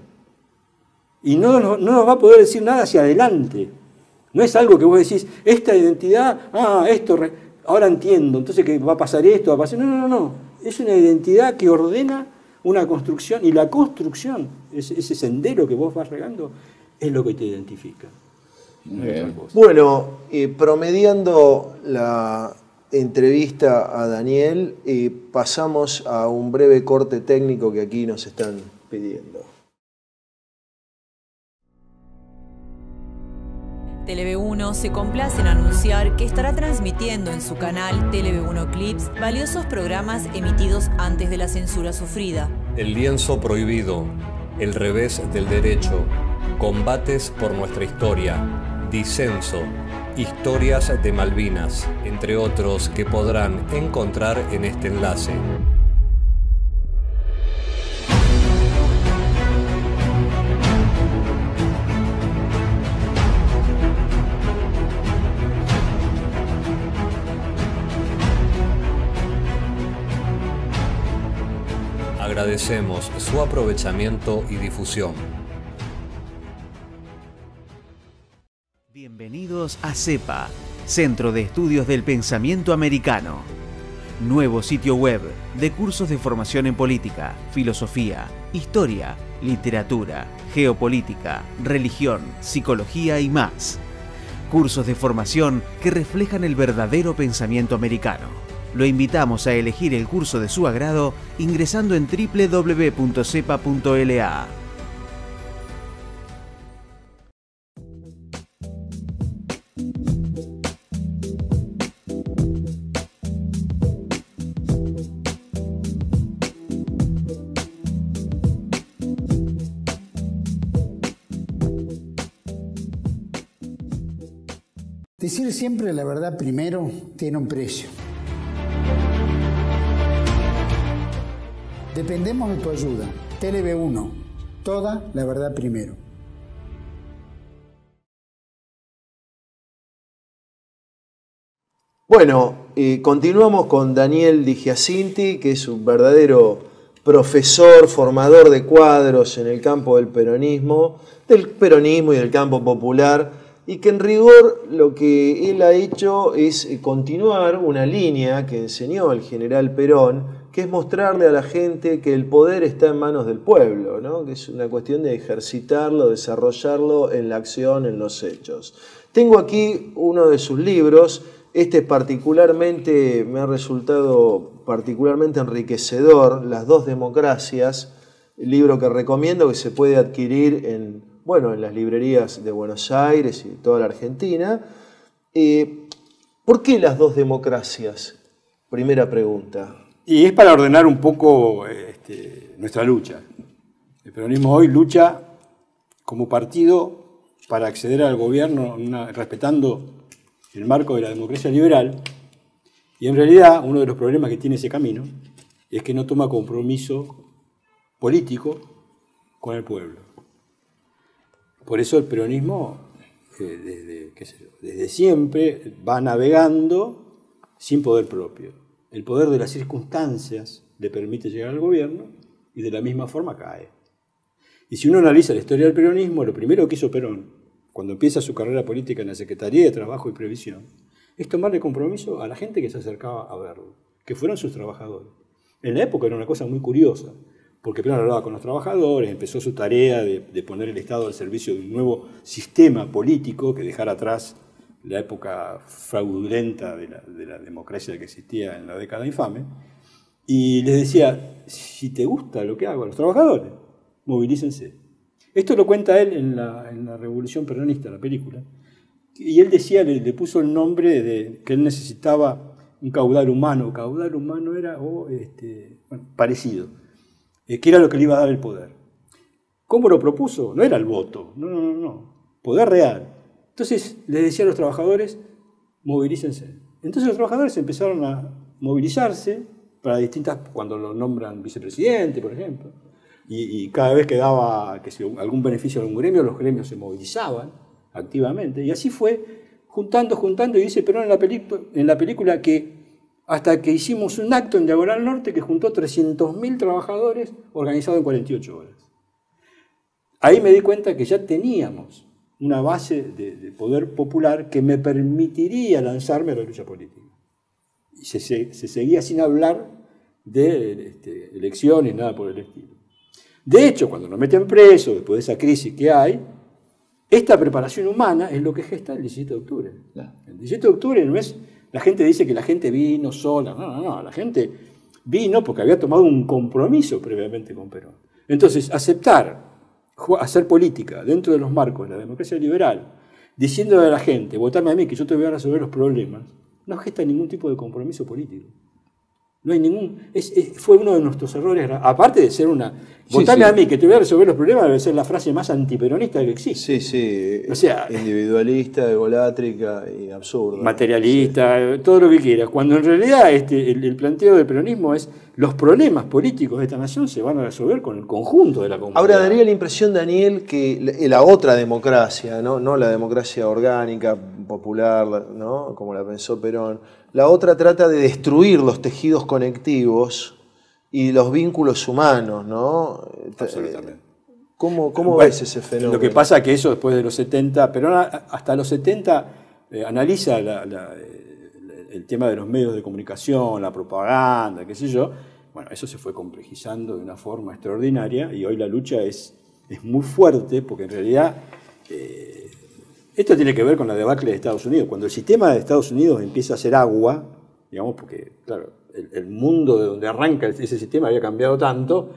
Y no nos va a poder decir nada hacia adelante. No es algo que vos decís, esta identidad, ahora entiendo, entonces que va a pasar esto, va a pasar... No. Es una identidad que ordena una construcción, y la construcción, ese sendero que vos vas regando, es lo que te identifica.
Bueno, promediando la entrevista a Daniel, pasamos a un breve corte técnico que aquí nos están pidiendo.
TLV1 se complace en anunciar que estará transmitiendo en su canal TLV1 Clips valiosos programas emitidos antes de la censura sufrida.
El lienzo prohibido, El revés del derecho, Combates por nuestra historia, Disenso, Historias de Malvinas, entre otros que podrán encontrar en este enlace. Agradecemos su aprovechamiento y difusión.
Bienvenidos a CEPA, Centro de Estudios del Pensamiento Americano. Nuevo sitio web de cursos de formación en política, filosofía, historia, literatura, geopolítica, religión, psicología y más. Cursos de formación que reflejan el verdadero pensamiento americano. Lo invitamos a elegir el curso de su agrado ingresando en www.cepa.la.
Decir siempre la verdad primero tiene un precio. Dependemos de tu ayuda. TLV1, toda la verdad primero.
Bueno, continuamos con Daniel Di Giacinti, que es un verdadero profesor, formador de cuadros en el campo del peronismo y del campo popular, y que en rigor lo que él ha hecho es continuar una línea que enseñó el general Perón, que es mostrarle a la gente que el poder está en manos del pueblo, ¿no? Que es una cuestión de ejercitarlo, desarrollarlo en la acción, en los hechos. Tengo aquí uno de sus libros. Este particularmente me ha resultado particularmente enriquecedor, Las dos democracias, el libro que recomiendo, que se puede adquirir en las librerías de Buenos Aires y de toda la Argentina. ¿Por qué las dos democracias? Primera pregunta.
Y es para ordenar un poco nuestra lucha. El peronismo hoy lucha como partido para acceder al gobierno respetando el marco de la democracia liberal, y en realidad uno de los problemas que tiene ese camino es que no toma compromiso político con el pueblo. Por eso el peronismo desde siempre va navegando sin poder propio. El poder de las circunstancias le permite llegar al gobierno y de la misma forma cae. Y si uno analiza la historia del peronismo, lo primero que hizo Perón cuando empieza su carrera política en la Secretaría de Trabajo y Previsión, es tomarle compromiso a la gente que se acercaba a verlo, que fueron sus trabajadores. En la época era una cosa muy curiosa, porque Perón hablaba con los trabajadores, empezó su tarea de poner el Estado al servicio de un nuevo sistema político que dejara atrás la época fraudulenta de la democracia que existía en la década infame, y les decía, si te gusta lo que hago a los trabajadores, movilícense. Esto lo cuenta él en la Revolución Peronista, la película. Y él decía, le puso el nombre de que él necesitaba un caudal humano. Caudal humano era parecido, que era lo que le iba a dar el poder. ¿Cómo lo propuso? No era el voto, no. Poder real. Entonces le decía a los trabajadores, movilícense. Entonces los trabajadores empezaron a movilizarse para cuando lo nombran vicepresidente, por ejemplo. Y cada vez que daba algún beneficio a algún gremio, los gremios se movilizaban activamente. Y así fue juntando, y dice Perón en la película que hasta que hicimos un acto en Diagonal Norte que juntó 300.000 trabajadores organizados en 48 horas. Ahí me di cuenta que ya teníamos una base de poder popular que me permitiría lanzarme a la lucha política. Y se seguía sin hablar de elecciones, nada por el estilo. De hecho, cuando nos meten preso, después de esa crisis que hay, esta preparación humana es lo que gesta el 17 de octubre. El 17 de octubre no es... La gente dice que la gente vino sola. No. La gente vino porque había tomado un compromiso previamente con Perón. Entonces, aceptar hacer política dentro de los marcos de la democracia liberal, diciéndole a la gente, votame a mí que yo te voy a resolver los problemas, no gesta ningún tipo de compromiso político. No hay ningún... fue uno de nuestros errores, aparte de ser una... Votame a mí, que te voy a resolver los problemas, debe ser la frase más antiperonista que existe.
Sí.
O sea,
individualista, egolátrica y absurda.
Materialista, todo lo que quieras. Cuando en realidad el planteo del peronismo es los problemas políticos de esta nación se van a resolver con el conjunto de la comunidad.
Ahora, daría la impresión, Daniel, que la otra democracia, no la democracia orgánica, popular, ¿no? Como la pensó Perón, la otra trata de destruir los tejidos conectivos y los vínculos humanos, ¿no?
Absolutamente.
¿Cómo ves ese fenómeno?
Lo que pasa es que eso después de los 70, pero hasta los 70 analiza el tema de los medios de comunicación, la propaganda, qué sé yo. Bueno, eso se fue complejizando de una forma extraordinaria y hoy la lucha es muy fuerte porque en realidad esto tiene que ver con la debacle de Estados Unidos. Cuando el sistema de Estados Unidos empieza a hacer agua, digamos, porque claro, el mundo de donde arranca ese sistema había cambiado tanto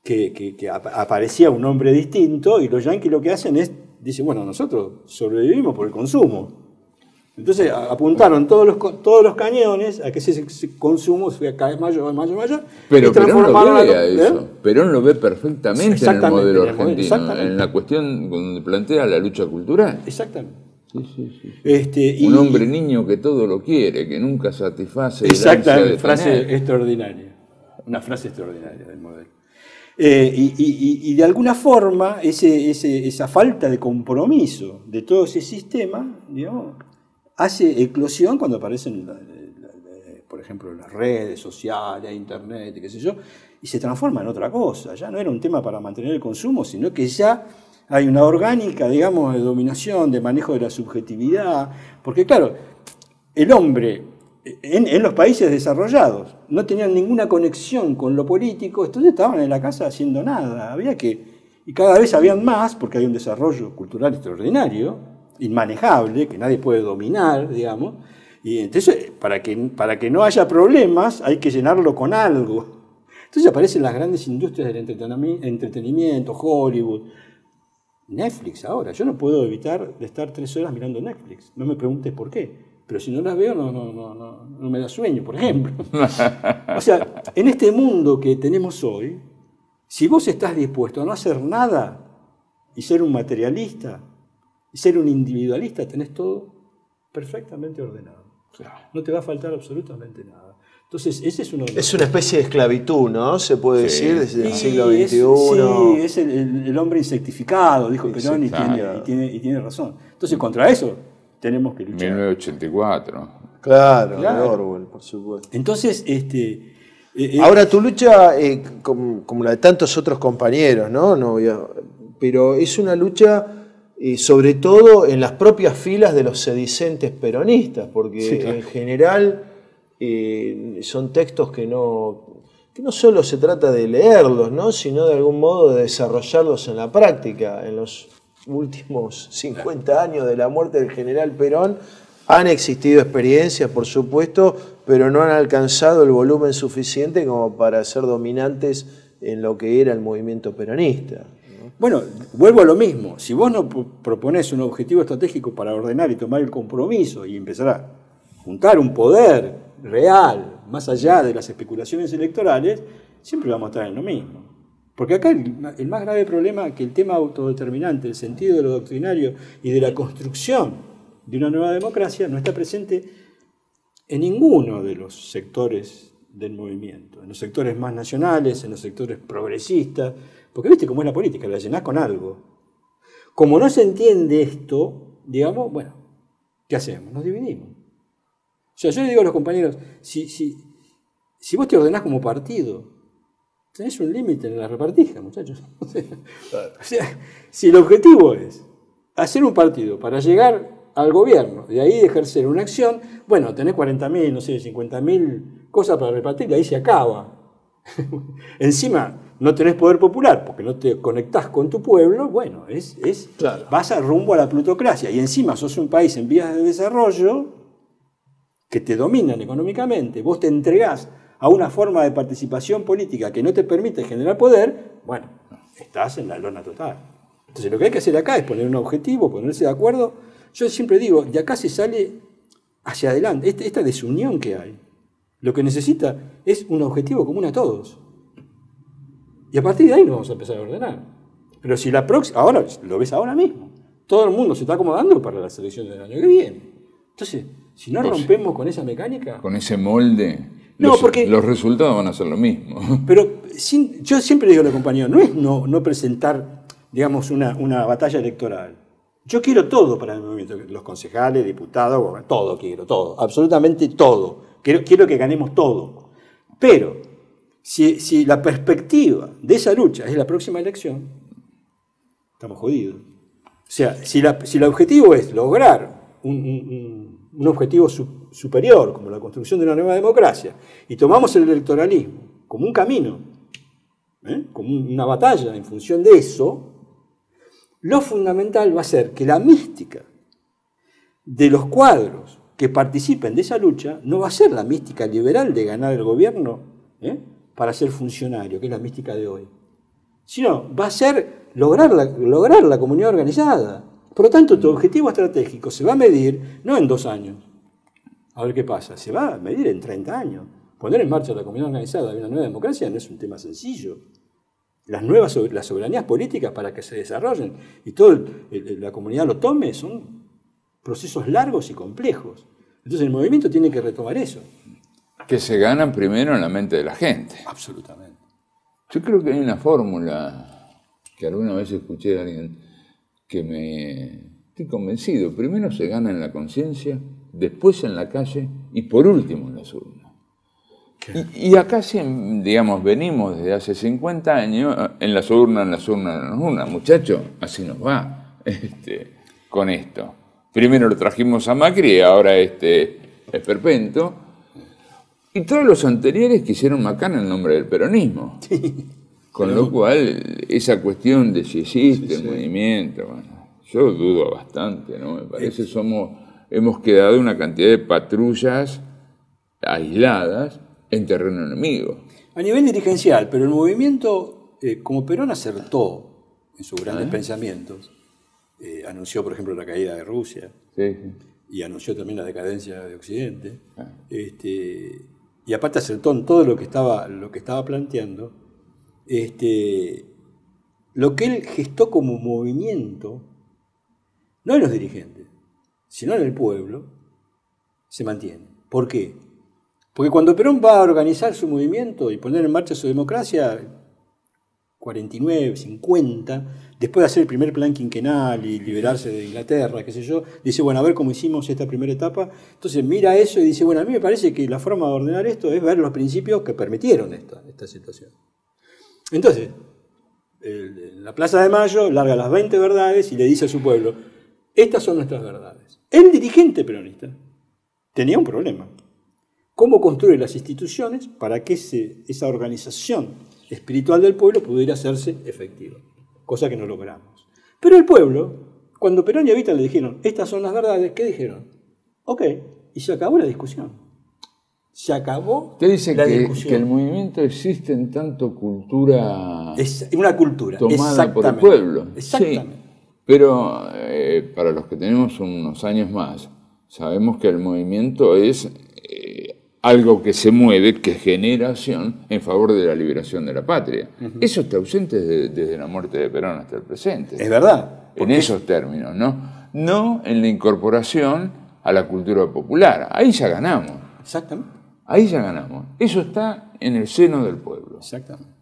que aparecía un hombre distinto y los yanquis lo que hacen es, dicen, bueno, nosotros sobrevivimos por el consumo. Entonces apuntaron todos los cañones a que ese consumo sea cada vez mayor.
Pero Perón lo ve a eso. Perón lo ve perfectamente en el modelo argentino, en la cuestión donde plantea la lucha cultural.
Exactamente.
Sí. Un hombre niño que todo lo quiere, que nunca satisface.
Exactamente, frase extraordinaria. Una frase extraordinaria del modelo. Y de alguna forma, esa falta de compromiso de todo ese sistema, digamos, hace eclosión cuando aparecen, por ejemplo, las redes sociales, internet, qué sé yo, y se transforma en otra cosa. Ya no era un tema para mantener el consumo, sino que ya hay una orgánica, digamos, de dominación, de manejo de la subjetividad. Porque, claro, el hombre en los países desarrollados no tenían ninguna conexión con lo político, entonces estaban en la casa haciendo nada. Y cada vez habían más, porque hay un desarrollo cultural extraordinario, inmanejable, que nadie puede dominar, digamos. Y entonces, para que no haya problemas, hay que llenarlo con algo. Entonces aparecen las grandes industrias del entretenimiento, Hollywood, Netflix ahora. Yo no puedo evitar de estar 3 horas mirando Netflix. No me preguntes por qué. Pero si no las veo, no me da sueño, por ejemplo. O sea, en este mundo que tenemos hoy, si vos estás dispuesto a no hacer nada y ser un materialista y ser un individualista, tenés todo perfectamente ordenado. No te va a faltar absolutamente nada. Entonces, ese es uno de los...
Es una especie de esclavitud, ¿no? Se puede decir, desde el siglo XXI.
Sí, es el hombre insectificado, dijo Perón, y tiene razón. Entonces, contra eso tenemos que luchar.
1984.
Claro. Orwell, por supuesto.
Entonces,
ahora tu lucha, como la de tantos otros compañeros, ¿no? Pero es una lucha sobre todo en las propias filas de los sedicentes peronistas, porque en general son textos que no solo se trata de leerlos, ¿no? Sino de algún modo de desarrollarlos en la práctica. En los últimos 50 años de la muerte del general Perón han existido experiencias, por supuesto, pero no han alcanzado el volumen suficiente como para ser dominantes en lo que era el movimiento peronista, ¿no?
Bueno, vuelvo a lo mismo. Si vos no proponés un objetivo estratégico para ordenar y tomar el compromiso y empezar a juntar un poder real, más allá de las especulaciones electorales, siempre vamos a estar en lo mismo. Porque acá el más grave problema es que el tema autodeterminante, el sentido de lo doctrinario y de la construcción de una nueva democracia no está presente en ninguno de los sectores del movimiento, en los sectores más nacionales, en los sectores progresistas, porque viste cómo es la política, la llenás con algo. Como no se entiende esto, digamos, bueno, ¿qué hacemos? Nos dividimos. O sea, yo le digo a los compañeros, si vos te ordenás como partido, tenés un límite en la repartija, muchachos. O sea, si el objetivo es hacer un partido para llegar al gobierno, de ahí ejercer una acción, bueno, tenés 40.000, no sé, 50.000 cosas para repartir, y ahí se acaba. Encima, no tenés poder popular porque no te conectás con tu pueblo, bueno,
claro.
Vas rumbo a la plutocracia, y encima sos un país en vías de desarrollo que te dominan económicamente, vos te entregás a una forma de participación política que no te permite generar poder, bueno, estás en la lona total. Entonces lo que hay que hacer acá es poner un objetivo, ponerse de acuerdo. Yo siempre digo, de acá se sale hacia adelante, esta desunión que hay. Lo que necesita es un objetivo común a todos. Y a partir de ahí nos vamos a empezar a ordenar. Pero si la próxima, ahora lo ves ahora mismo, todo el mundo se está acomodando para las elecciones del año que viene. Entonces, si no rompemos con esa mecánica...
Con ese molde,
no,
los resultados van a ser lo mismo.
Pero yo siempre digo a los compañeros, no es no presentar, digamos, una batalla electoral. Yo quiero todo para el movimiento, los concejales, diputados, todo quiero, todo, absolutamente todo. Quiero que ganemos todo. Pero si la perspectiva de esa lucha es la próxima elección, estamos jodidos. O sea, si el objetivo es lograr un objetivo superior, como la construcción de una nueva democracia, y tomamos el electoralismo como un camino, como una batalla en función de eso, lo fundamental va a ser que la mística de los cuadros que participen de esa lucha no va a ser la mística liberal de ganar el gobierno para ser funcionario, que es la mística de hoy, sino va a ser lograr la comunidad organizada. Por lo tanto, tu objetivo estratégico se va a medir no en 2 años, a ver qué pasa, se va a medir en 30 años. Poner en marcha la comunidad organizada de una nueva democracia no es un tema sencillo. Las soberanías políticas para que se desarrollen y toda la comunidad lo tome son procesos largos y complejos. Entonces el movimiento tiene que retomar eso.
Que se ganan primero en la mente de la gente.
Absolutamente.
Yo creo que hay una fórmula que alguna vez escuché de alguien que me... Estoy convencido. Primero se gana en la conciencia, después en la calle y por último en las urnas. Y acá, digamos, venimos desde hace 50 años en las urnas, en las urnas, en las urnas. Muchachos, así nos va con esto. Primero lo trajimos a Macri y ahora Esperpento. Y todos los anteriores quisieron macana en nombre del peronismo. Sí. Con lo cual, esa cuestión de si existe el movimiento, bueno, yo dudo bastante, ¿no? Me parece hemos quedado una cantidad de patrullas aisladas en terreno enemigo.
A nivel dirigencial, pero el movimiento, como Perón acertó en sus grandes pensamientos, anunció, por ejemplo, la caída de Rusia, y anunció también la decadencia de Occidente, y aparte acertó en todo lo que estaba planteando, lo que él gestó como movimiento, no en los dirigentes, sino en el pueblo, se mantiene. ¿Por qué? Porque cuando Perón va a organizar su movimiento y poner en marcha su democracia, 49, 50, después de hacer el primer plan quinquenal y liberarse de Inglaterra, qué sé yo, dice, bueno, a ver cómo hicimos esta primera etapa. Entonces mira eso y dice, bueno, a mí me parece que la forma de ordenar esto es ver los principios que permitieron esta situación. Entonces, en la Plaza de Mayo larga las 20 verdades y le dice a su pueblo, estas son nuestras verdades. El dirigente peronista tenía un problema. ¿Cómo construir las instituciones para que esa organización espiritual del pueblo pudiera hacerse efectiva? Cosa que no logramos. Pero el pueblo, cuando Perón y Evita le dijeron, estas son las verdades, ¿qué dijeron? Ok, y se acabó la discusión. Se acabó
la discusión. Usted dice que el movimiento existe en tanto cultura...
Es una cultura,
tomada por el pueblo. Exactamente. Sí, pero para los que tenemos unos años más, sabemos que el movimiento es algo que se mueve, que genera acción en favor de la liberación de la patria. Eso está ausente desde la muerte de Perón hasta el presente.
Es verdad.
En esos términos, ¿no? No en la incorporación a la cultura popular. Ahí ya ganamos.
Exactamente.
Ahí ya ganamos. Eso está en el seno del pueblo.
Exactamente.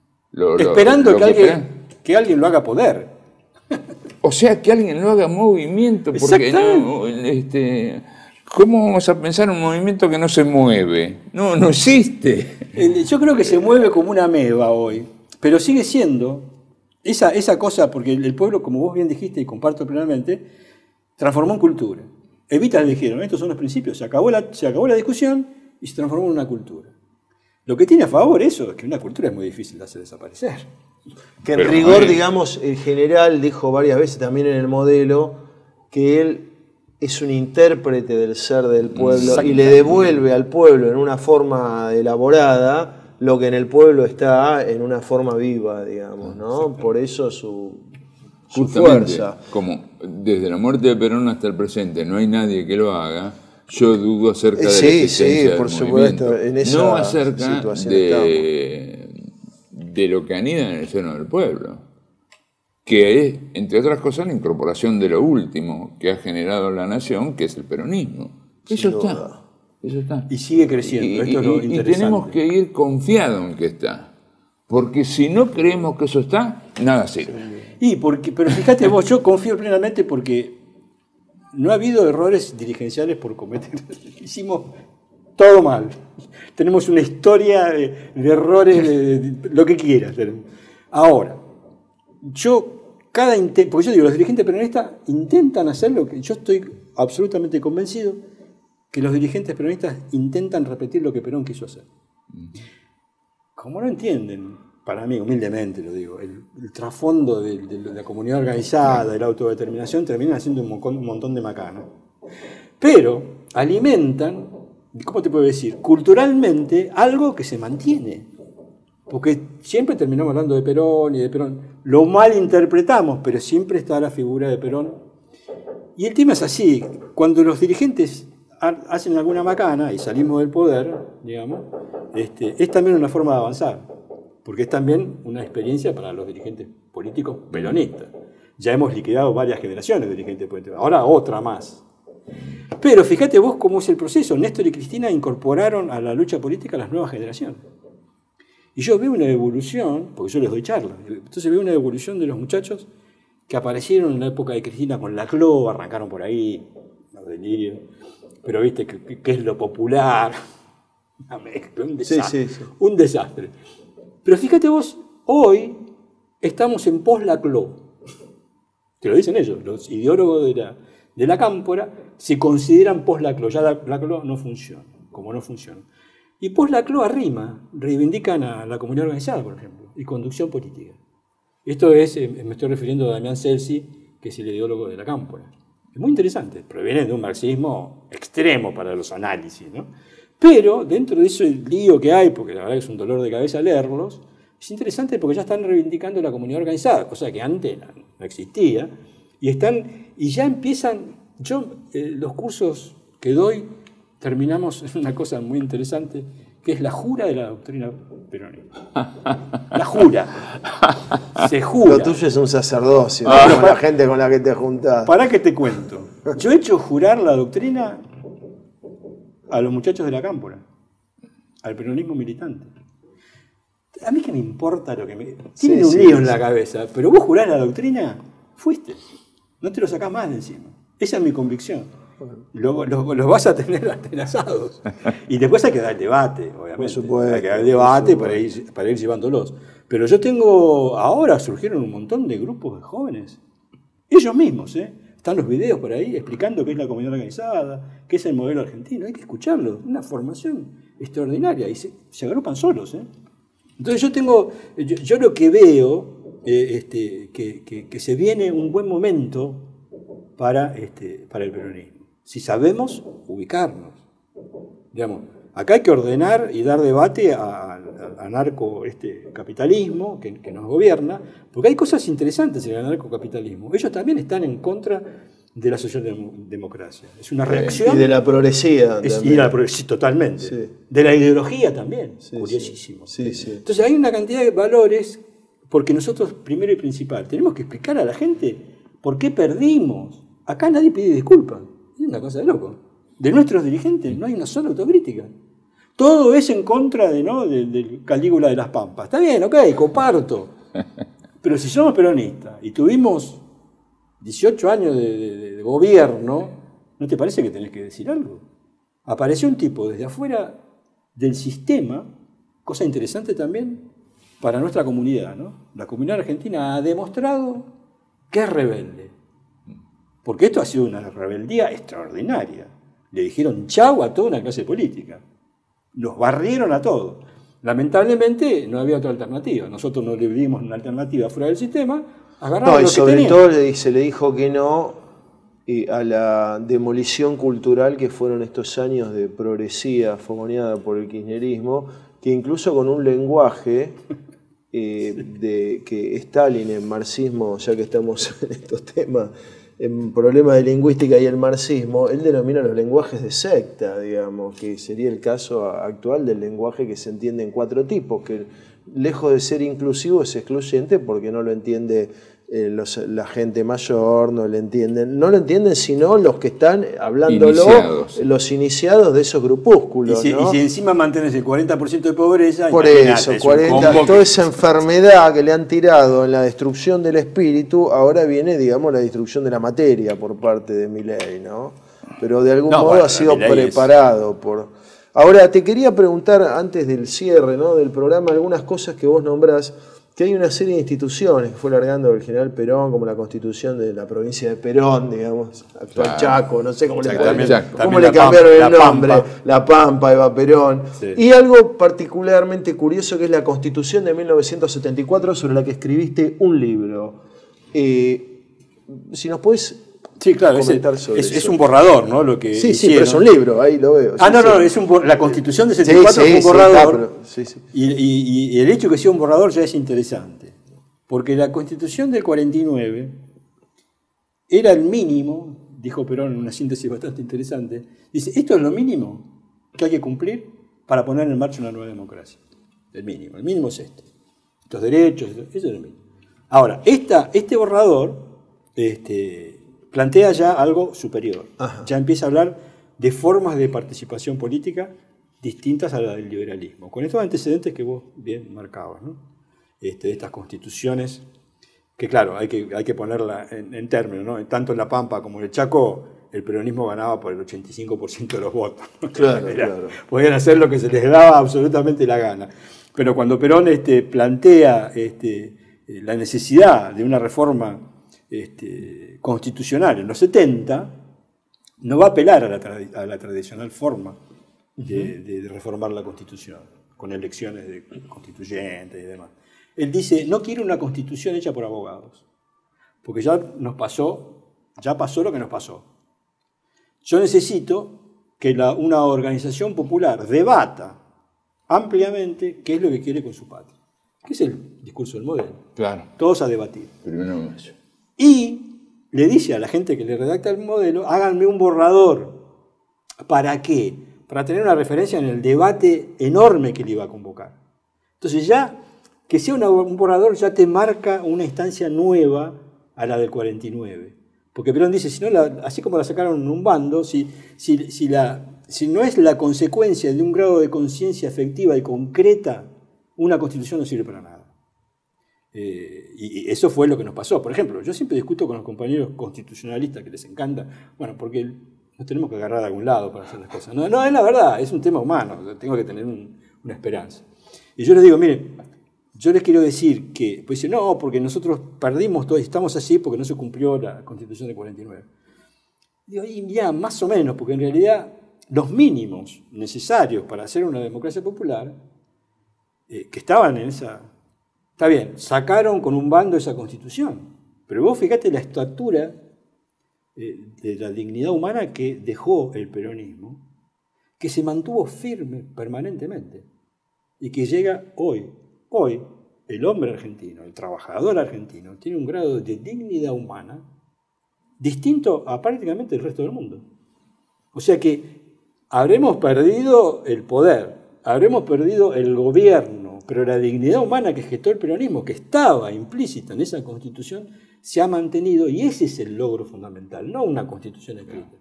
Esperando que alguien lo haga poder.
O sea, que alguien lo haga movimiento, porque no, ¿cómo vamos a pensar en un movimiento que no se mueve? No existe.
Yo creo que se mueve como una ameba hoy, pero sigue siendo esa cosa, porque el pueblo, como vos bien dijiste y comparto plenamente, transformó en cultura. Evita le dijeron, estos son los principios, se acabó la discusión y se transformó en una cultura. Lo que tiene a favor eso es que una cultura es muy difícil de hacer desaparecer.
Que en rigor, digamos, el general dijo varias veces también en el modelo que él es un intérprete del ser del pueblo y le devuelve al pueblo en una forma elaborada lo que en el pueblo está en una forma viva, digamos, ¿no? Por eso su fuerza.
Como desde la muerte de Perón hasta el presente no hay nadie que lo haga, yo dudo acerca de la existencia del movimiento. En esa no acerca de lo que anida en el seno del pueblo, que es, entre otras cosas, la incorporación de lo último que ha generado la nación, que es el peronismo. Eso está.
Y sigue creciendo. Esto es lo interesante.
Y tenemos que ir confiados en que está. Porque si no creemos que eso está, nada sirve.
Pero fíjate vos, yo confío plenamente porque no ha habido errores dirigenciales por cometer. Hicimos todo mal. Tenemos una historia de errores, de lo que quieras. Ahora, porque yo digo, los dirigentes peronistas intentan hacer lo que yo estoy absolutamente convencido que los dirigentes peronistas intentan repetir lo que Perón quiso hacer. Como no entienden, para mí, humildemente lo digo, el trasfondo de la comunidad organizada, de la autodeterminación, terminan haciendo un montón de macana. Pero alimentan, ¿cómo te puedo decir? Culturalmente algo que se mantiene. Porque siempre terminamos hablando de Perón y de Perón. Lo mal interpretamos, pero siempre está la figura de Perón. Y el tema es así, cuando los dirigentes hacen alguna macana y salimos del poder, digamos, es también una forma de avanzar, porque es también una experiencia para los dirigentes políticos peronistas. Ya hemos liquidado varias generaciones de dirigentes políticos, ahora otra más. Pero fíjate vos cómo es el proceso. Néstor y Cristina incorporaron a la lucha política a las nuevas generaciones. Y yo veo una evolución, porque yo les doy charlas, entonces veo una evolución de los muchachos que aparecieron en la época de Cristina con la CLO, arrancaron por ahí, los delirios, pero viste que es lo popular, una mezcla, un desastre, un desastre. Pero fíjate vos, hoy estamos en pos la CLO. Te lo dicen ellos, los ideólogos de la cámpora se consideran pos la CLO, ya la CLO no funciona, como no funciona. Y pos la CLO arrima, reivindican a la comunidad organizada, por ejemplo, y conducción política. Esto es, me estoy refiriendo a Damián Celsi, que es el ideólogo de la cámpora. Es muy interesante, proviene de un marxismo extremo para los análisis, ¿no? Pero dentro de ese lío que hay, porque la verdad es un dolor de cabeza leerlos, es interesante porque ya están reivindicando la comunidad organizada, cosa que antes no existía, y ya empiezan, los cursos que doy, terminamos en una cosa muy interesante, que es la jura de la doctrina peronista. La jura. Se jura.
Lo tuyo es un sacerdocio, con la gente con la que te juntás.
Pará que te cuento. Yo he hecho jurar la doctrina a los muchachos de la cámpora, al peronismo militante. A mí que me importa lo que me... Tienen un lío en la cabeza, pero vos jurás la doctrina, fuiste. No te lo sacás más de encima. Esa es mi convicción. Los vas a tener atenazados. Y después hay que dar el debate, obviamente. Por supuesto, hay que dar el debate para ir llevándolos. Pero yo tengo... Ahora surgieron un montón de grupos de jóvenes. Ellos mismos, Están los videos por ahí explicando qué es la comunidad organizada, qué es el modelo argentino. Hay que escucharlo. Una formación extraordinaria. Y se agrupan solos, Entonces yo lo que veo, que se viene un buen momento para el peronismo. Si sabemos ubicarnos. Digamos, acá hay que ordenar y dar debate al anarcocapitalismo que nos gobierna, porque hay cosas interesantes en el anarcocapitalismo. Ellos también están en contra de la socialdemocracia. Es una reacción.
Y de la progresía.
Sí, totalmente. Sí. De la ideología también. Sí, curiosísimo. Sí. Entonces hay una cantidad de valores, porque nosotros, primero y principal, tenemos que explicar a la gente por qué perdimos. Acá nadie pide disculpas. Es una cosa de loco. De nuestros dirigentes no hay una sola autocrítica. Todo es en contra del Calígula de las Pampas. Está bien, ok, comparto. Pero si somos peronistas y tuvimos 18 años de gobierno, ¿no te parece que tenés que decir algo? Apareció un tipo desde afuera del sistema, cosa interesante también para nuestra comunidad, ¿no? La comunidad argentina ha demostrado que es rebelde. Porque esto ha sido una rebeldía extraordinaria. Le dijeron chau a toda una clase política. Los barrieron a todos. Lamentablemente no había otra alternativa. Nosotros no le dimos una alternativa fuera del sistema. Agarraron lo que tenían.
Y sobre todo se le dijo que no a la demolición cultural que fueron estos años de progresía fogoneada por el kirchnerismo, que incluso con un lenguaje que Stalin en marxismo, ya que estamos en estos temas, en problemas de lingüística y el marxismo, él denomina los lenguajes de secta, digamos, que sería el caso actual del lenguaje que se entiende en 4 tipos, que lejos de ser inclusivo es excluyente porque no lo entiende la gente mayor, no lo entienden sino los que están hablándolo, los iniciados de esos grupúsculos.
Y si encima mantienes el 40% de pobreza,
por eso, toda esa enfermedad que le han tirado en la destrucción del espíritu, ahora viene, digamos, la destrucción de la materia por parte de Milei, ¿no? Pero de algún modo ha sido preparado por... Ahora, te quería preguntar, antes del cierre, ¿no?, del programa, algunas cosas que vos nombrás, que hay una serie de instituciones que fue largando el general Perón, como la Constitución de la provincia de Perón, digamos, actual Chaco, no sé cómo le cambiaron el nombre, La Pampa, Eva Perón, y algo particularmente curioso que es la Constitución de 1974, sobre la que escribiste un libro. Si nos podés...
Sí, claro, es un borrador, ¿no? Lo que
sí, pero es un libro, ahí lo veo.
La Constitución de 74 fue un borrador. Y el hecho que sea un borrador ya es interesante. Porque la Constitución del 49 era el mínimo, dijo Perón en una síntesis bastante interesante, dice, esto es lo mínimo que hay que cumplir para poner en marcha una nueva democracia. El mínimo es esto. Estos derechos, eso es el mínimo. Ahora, este borrador, plantea ya algo superior.
Ajá.
Ya empieza a hablar de formas de participación política distintas a la del liberalismo, con estos antecedentes que vos bien marcabas, ¿no? Estas constituciones, que claro, hay que ponerla en términos, ¿no? Tanto en La Pampa como en el Chaco, el peronismo ganaba por el 85% de los votos.
Claro, claro.
Podían hacer lo que se les daba absolutamente la gana. Pero cuando Perón plantea la necesidad de una reforma constitucional en los 70, no va a apelar a la tradicional forma de reformar la Constitución, con elecciones de constituyentes y demás. Él dice, no quiero una Constitución hecha por abogados, porque ya pasó lo que nos pasó. Yo necesito que una organización popular debata ampliamente qué es lo que quiere con su patria. ¿Qué es el discurso del modelo?
Claro.
Todos a debatir.
Primero eso.
Y le dice a la gente que le redacta el modelo, háganme un borrador. ¿Para qué? Para tener una referencia en el debate enorme que le iba a convocar. Entonces ya, que sea un borrador ya te marca una instancia nueva a la del 49. Porque Perón dice, si no, así como la sacaron en un bando, si no es la consecuencia de un grado de conciencia efectiva y concreta, una constitución no sirve para nada. Y eso fue lo que nos pasó. Por ejemplo, yo siempre discuto con los compañeros constitucionalistas que les encanta, bueno, porque nos tenemos que agarrar de algún lado para hacer las cosas. No, es la verdad, es un tema humano, tengo que tener una esperanza. Y yo les digo, miren, yo les quiero decir que, pues dicen, no, porque nosotros perdimos todo, estamos así porque no se cumplió la Constitución de 49. Digo, y ya, más o menos, porque en realidad los mínimos necesarios para hacer una democracia popular, que estaban en esa... Está bien, sacaron con un bando esa Constitución, pero vos fíjate la estatura de la dignidad humana que dejó el peronismo, que se mantuvo firme permanentemente y que llega hoy. Hoy, el hombre argentino, el trabajador argentino, tiene un grado de dignidad humana distinto a prácticamente el resto del mundo. O sea que habremos perdido el poder, habremos perdido el gobierno, pero la dignidad humana que gestó el peronismo, que estaba implícita en esa Constitución, se ha mantenido y ese es el logro fundamental, no una Constitución escrita.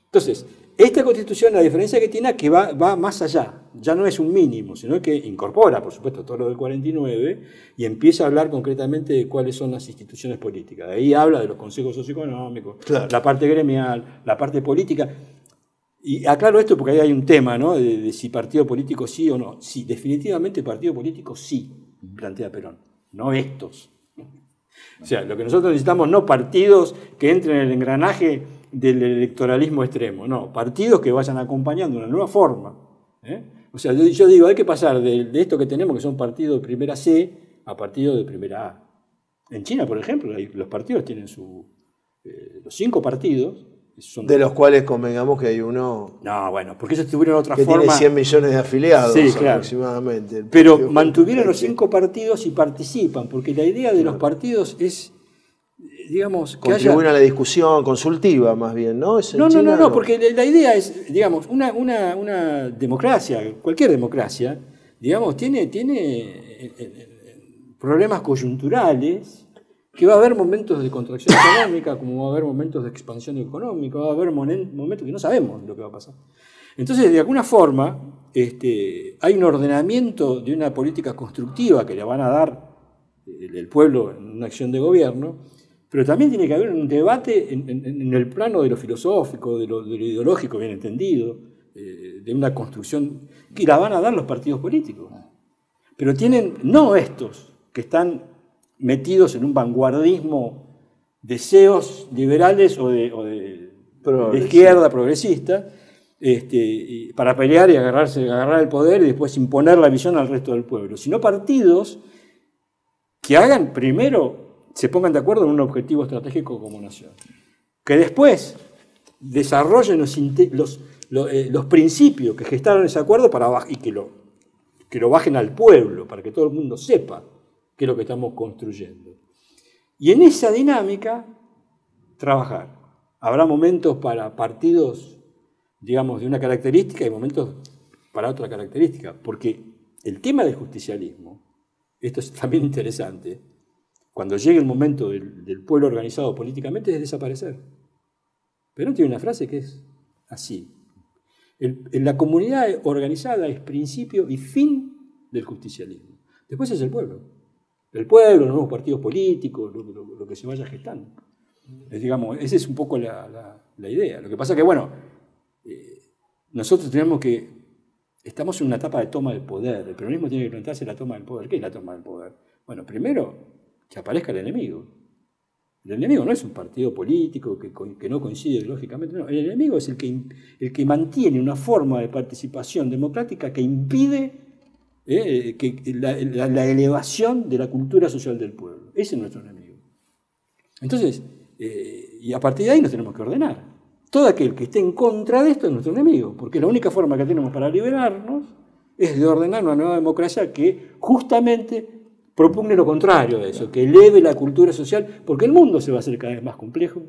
Entonces, esta Constitución, la diferencia que tiene es que va más allá, ya no es un mínimo, sino que incorpora, por supuesto, todo lo del 49 y empieza a hablar concretamente de cuáles son las instituciones políticas. De ahí habla de los consejos socioeconómicos, claro, la parte gremial, la parte política. Y aclaro esto porque ahí hay un tema, ¿no? De si partido político sí o no. Sí, definitivamente partido político sí, plantea Perón, no estos. O sea, lo que nosotros necesitamos no partidos que entren en el engranaje del electoralismo extremo, no, partidos que vayan acompañando una nueva forma. O sea, yo digo, hay que pasar de esto que tenemos, que son partidos de primera C, a partidos de primera A. En China, por ejemplo, los partidos tienen los 5 partidos.
De los cuales convengamos que hay uno...
No, bueno, porque ellos tuvieron otra
que
forma...
tiene 100 millones de afiliados,
sí, claro,
aproximadamente.
Pero mantuvieron los 5 partidos y participan, porque la idea de los partidos es, digamos... que
contribuyen a la discusión consultiva, más bien, ¿no?
No, porque la idea es, digamos, una democracia, cualquier democracia, digamos, tiene problemas coyunturales, que va a haber momentos de contracción económica, como va a haber momentos de expansión económica, va a haber momentos que no sabemos lo que va a pasar. Entonces, de alguna forma, hay un ordenamiento de una política constructiva que le van a dar el pueblo en una acción de gobierno, pero también tiene que haber un debate en el plano de lo filosófico, de lo ideológico bien entendido, de una construcción que la van a dar los partidos políticos. Pero tienen, no estos, que están metidos en un vanguardismo, deseos liberales o de izquierda progresista, para pelear y agarrar el poder y después imponer la visión al resto del pueblo, sino partidos que hagan primero, se pongan de acuerdo en un objetivo estratégico como nación, que después desarrollen los principios que gestaron ese acuerdo y que lo bajen al pueblo, para que todo el mundo sepa qué es lo que estamos construyendo. Y en esa dinámica, trabajar. Habrá momentos para partidos, digamos, de una característica y momentos para otra característica, porque el tema del justicialismo, esto es también interesante, cuando llegue el momento del pueblo organizado políticamente, es desaparecer. Perón tiene una frase que es así. La comunidad organizada es principio y fin del justicialismo. Después es el pueblo. El pueblo, los nuevos partidos políticos, lo que se vaya gestando. Digamos, esa es un poco la idea. Lo que pasa es que, bueno, nosotros tenemos que... Estamos en una etapa de toma del poder. El peronismo tiene que plantearse la toma del poder. ¿Qué es la toma del poder? Bueno, primero, que aparezca el enemigo. El enemigo no es un partido político que no coincide lógicamente. No. El enemigo es el que mantiene una forma de participación democrática que impide la elevación de la cultura social del pueblo. Ese es nuestro enemigo. Entonces, y a partir de ahí nos tenemos que ordenar. Todo aquel que esté en contra de esto es nuestro enemigo, porque la única forma que tenemos para liberarnos es de ordenar una nueva democracia que justamente propugne lo contrario de eso, que eleve la cultura social, porque el mundo se va a hacer cada vez más complejo,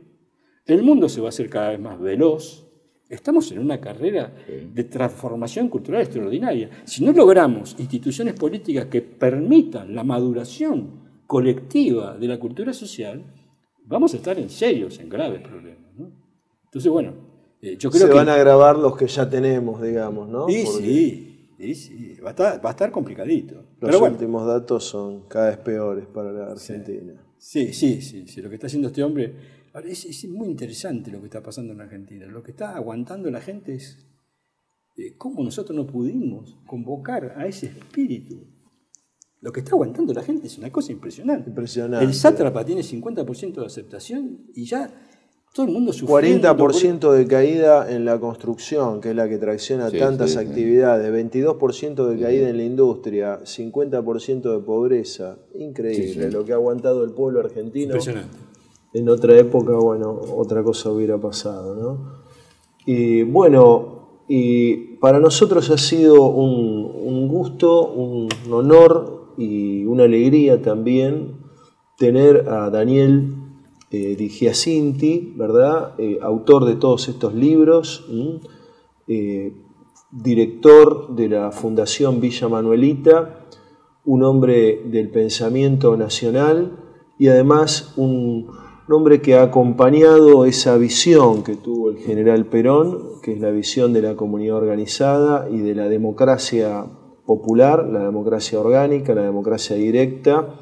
el mundo se va a hacer cada vez más veloz. Estamos en una carrera de transformación cultural extraordinaria. Si no logramos instituciones políticas que permitan la maduración colectiva de la cultura social, vamos a estar en graves problemas, ¿no? Entonces, bueno, yo creo que...
Se van a agravar los que ya tenemos, digamos, ¿no?
Sí, va a estar complicadito.
Los
Pero
últimos datos son cada vez peores para la Argentina.
Sí, lo que está haciendo este hombre... Ahora, es muy interesante lo que está pasando en Argentina. Lo que está aguantando la gente es cómo nosotros no pudimos convocar a ese espíritu. Lo que está aguantando la gente es una cosa impresionante. El sátrapa tiene 50% de aceptación y ya todo el mundo sufriendo.
40% de caída en la construcción, que es la que tracciona tantas actividades, 22% de caída en la industria, 50% de pobreza. Increíble lo que ha aguantado el pueblo argentino.
Impresionante.
En otra época, bueno, otra cosa hubiera pasado, ¿no? Y bueno, y para nosotros ha sido un gusto, un honor y una alegría también tener a Daniel Di Giacinti, ¿verdad? Autor de todos estos libros, director de la Fundación Villa Manuelita, un hombre del pensamiento nacional y además un hombre que ha acompañado esa visión que tuvo el general Perón, que es la visión de la comunidad organizada y de la democracia popular, la democracia orgánica, la democracia directa,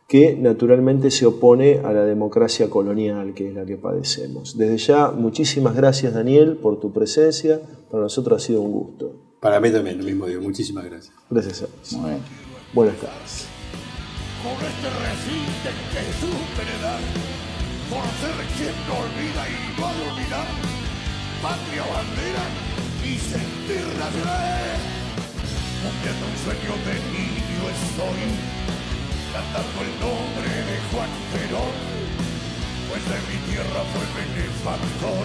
que naturalmente se opone a la democracia colonial, que es la que padecemos. Desde ya, muchísimas gracias, Daniel, por tu presencia. Para nosotros ha sido un gusto.
Para mí también, lo mismo digo. Muchísimas gracias.
Gracias a vos. Buenas tardes.
Con este resiste que supe heredar, por ser quien no olvida y no ha de olvidar, patria, bandera y sentir nacional. Cumpliendo un sueño de niño estoy, cantando el nombre de Juan Perón, pues de mi tierra fue benefactor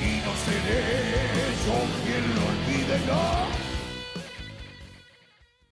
y no seré yo quien lo olvide, no.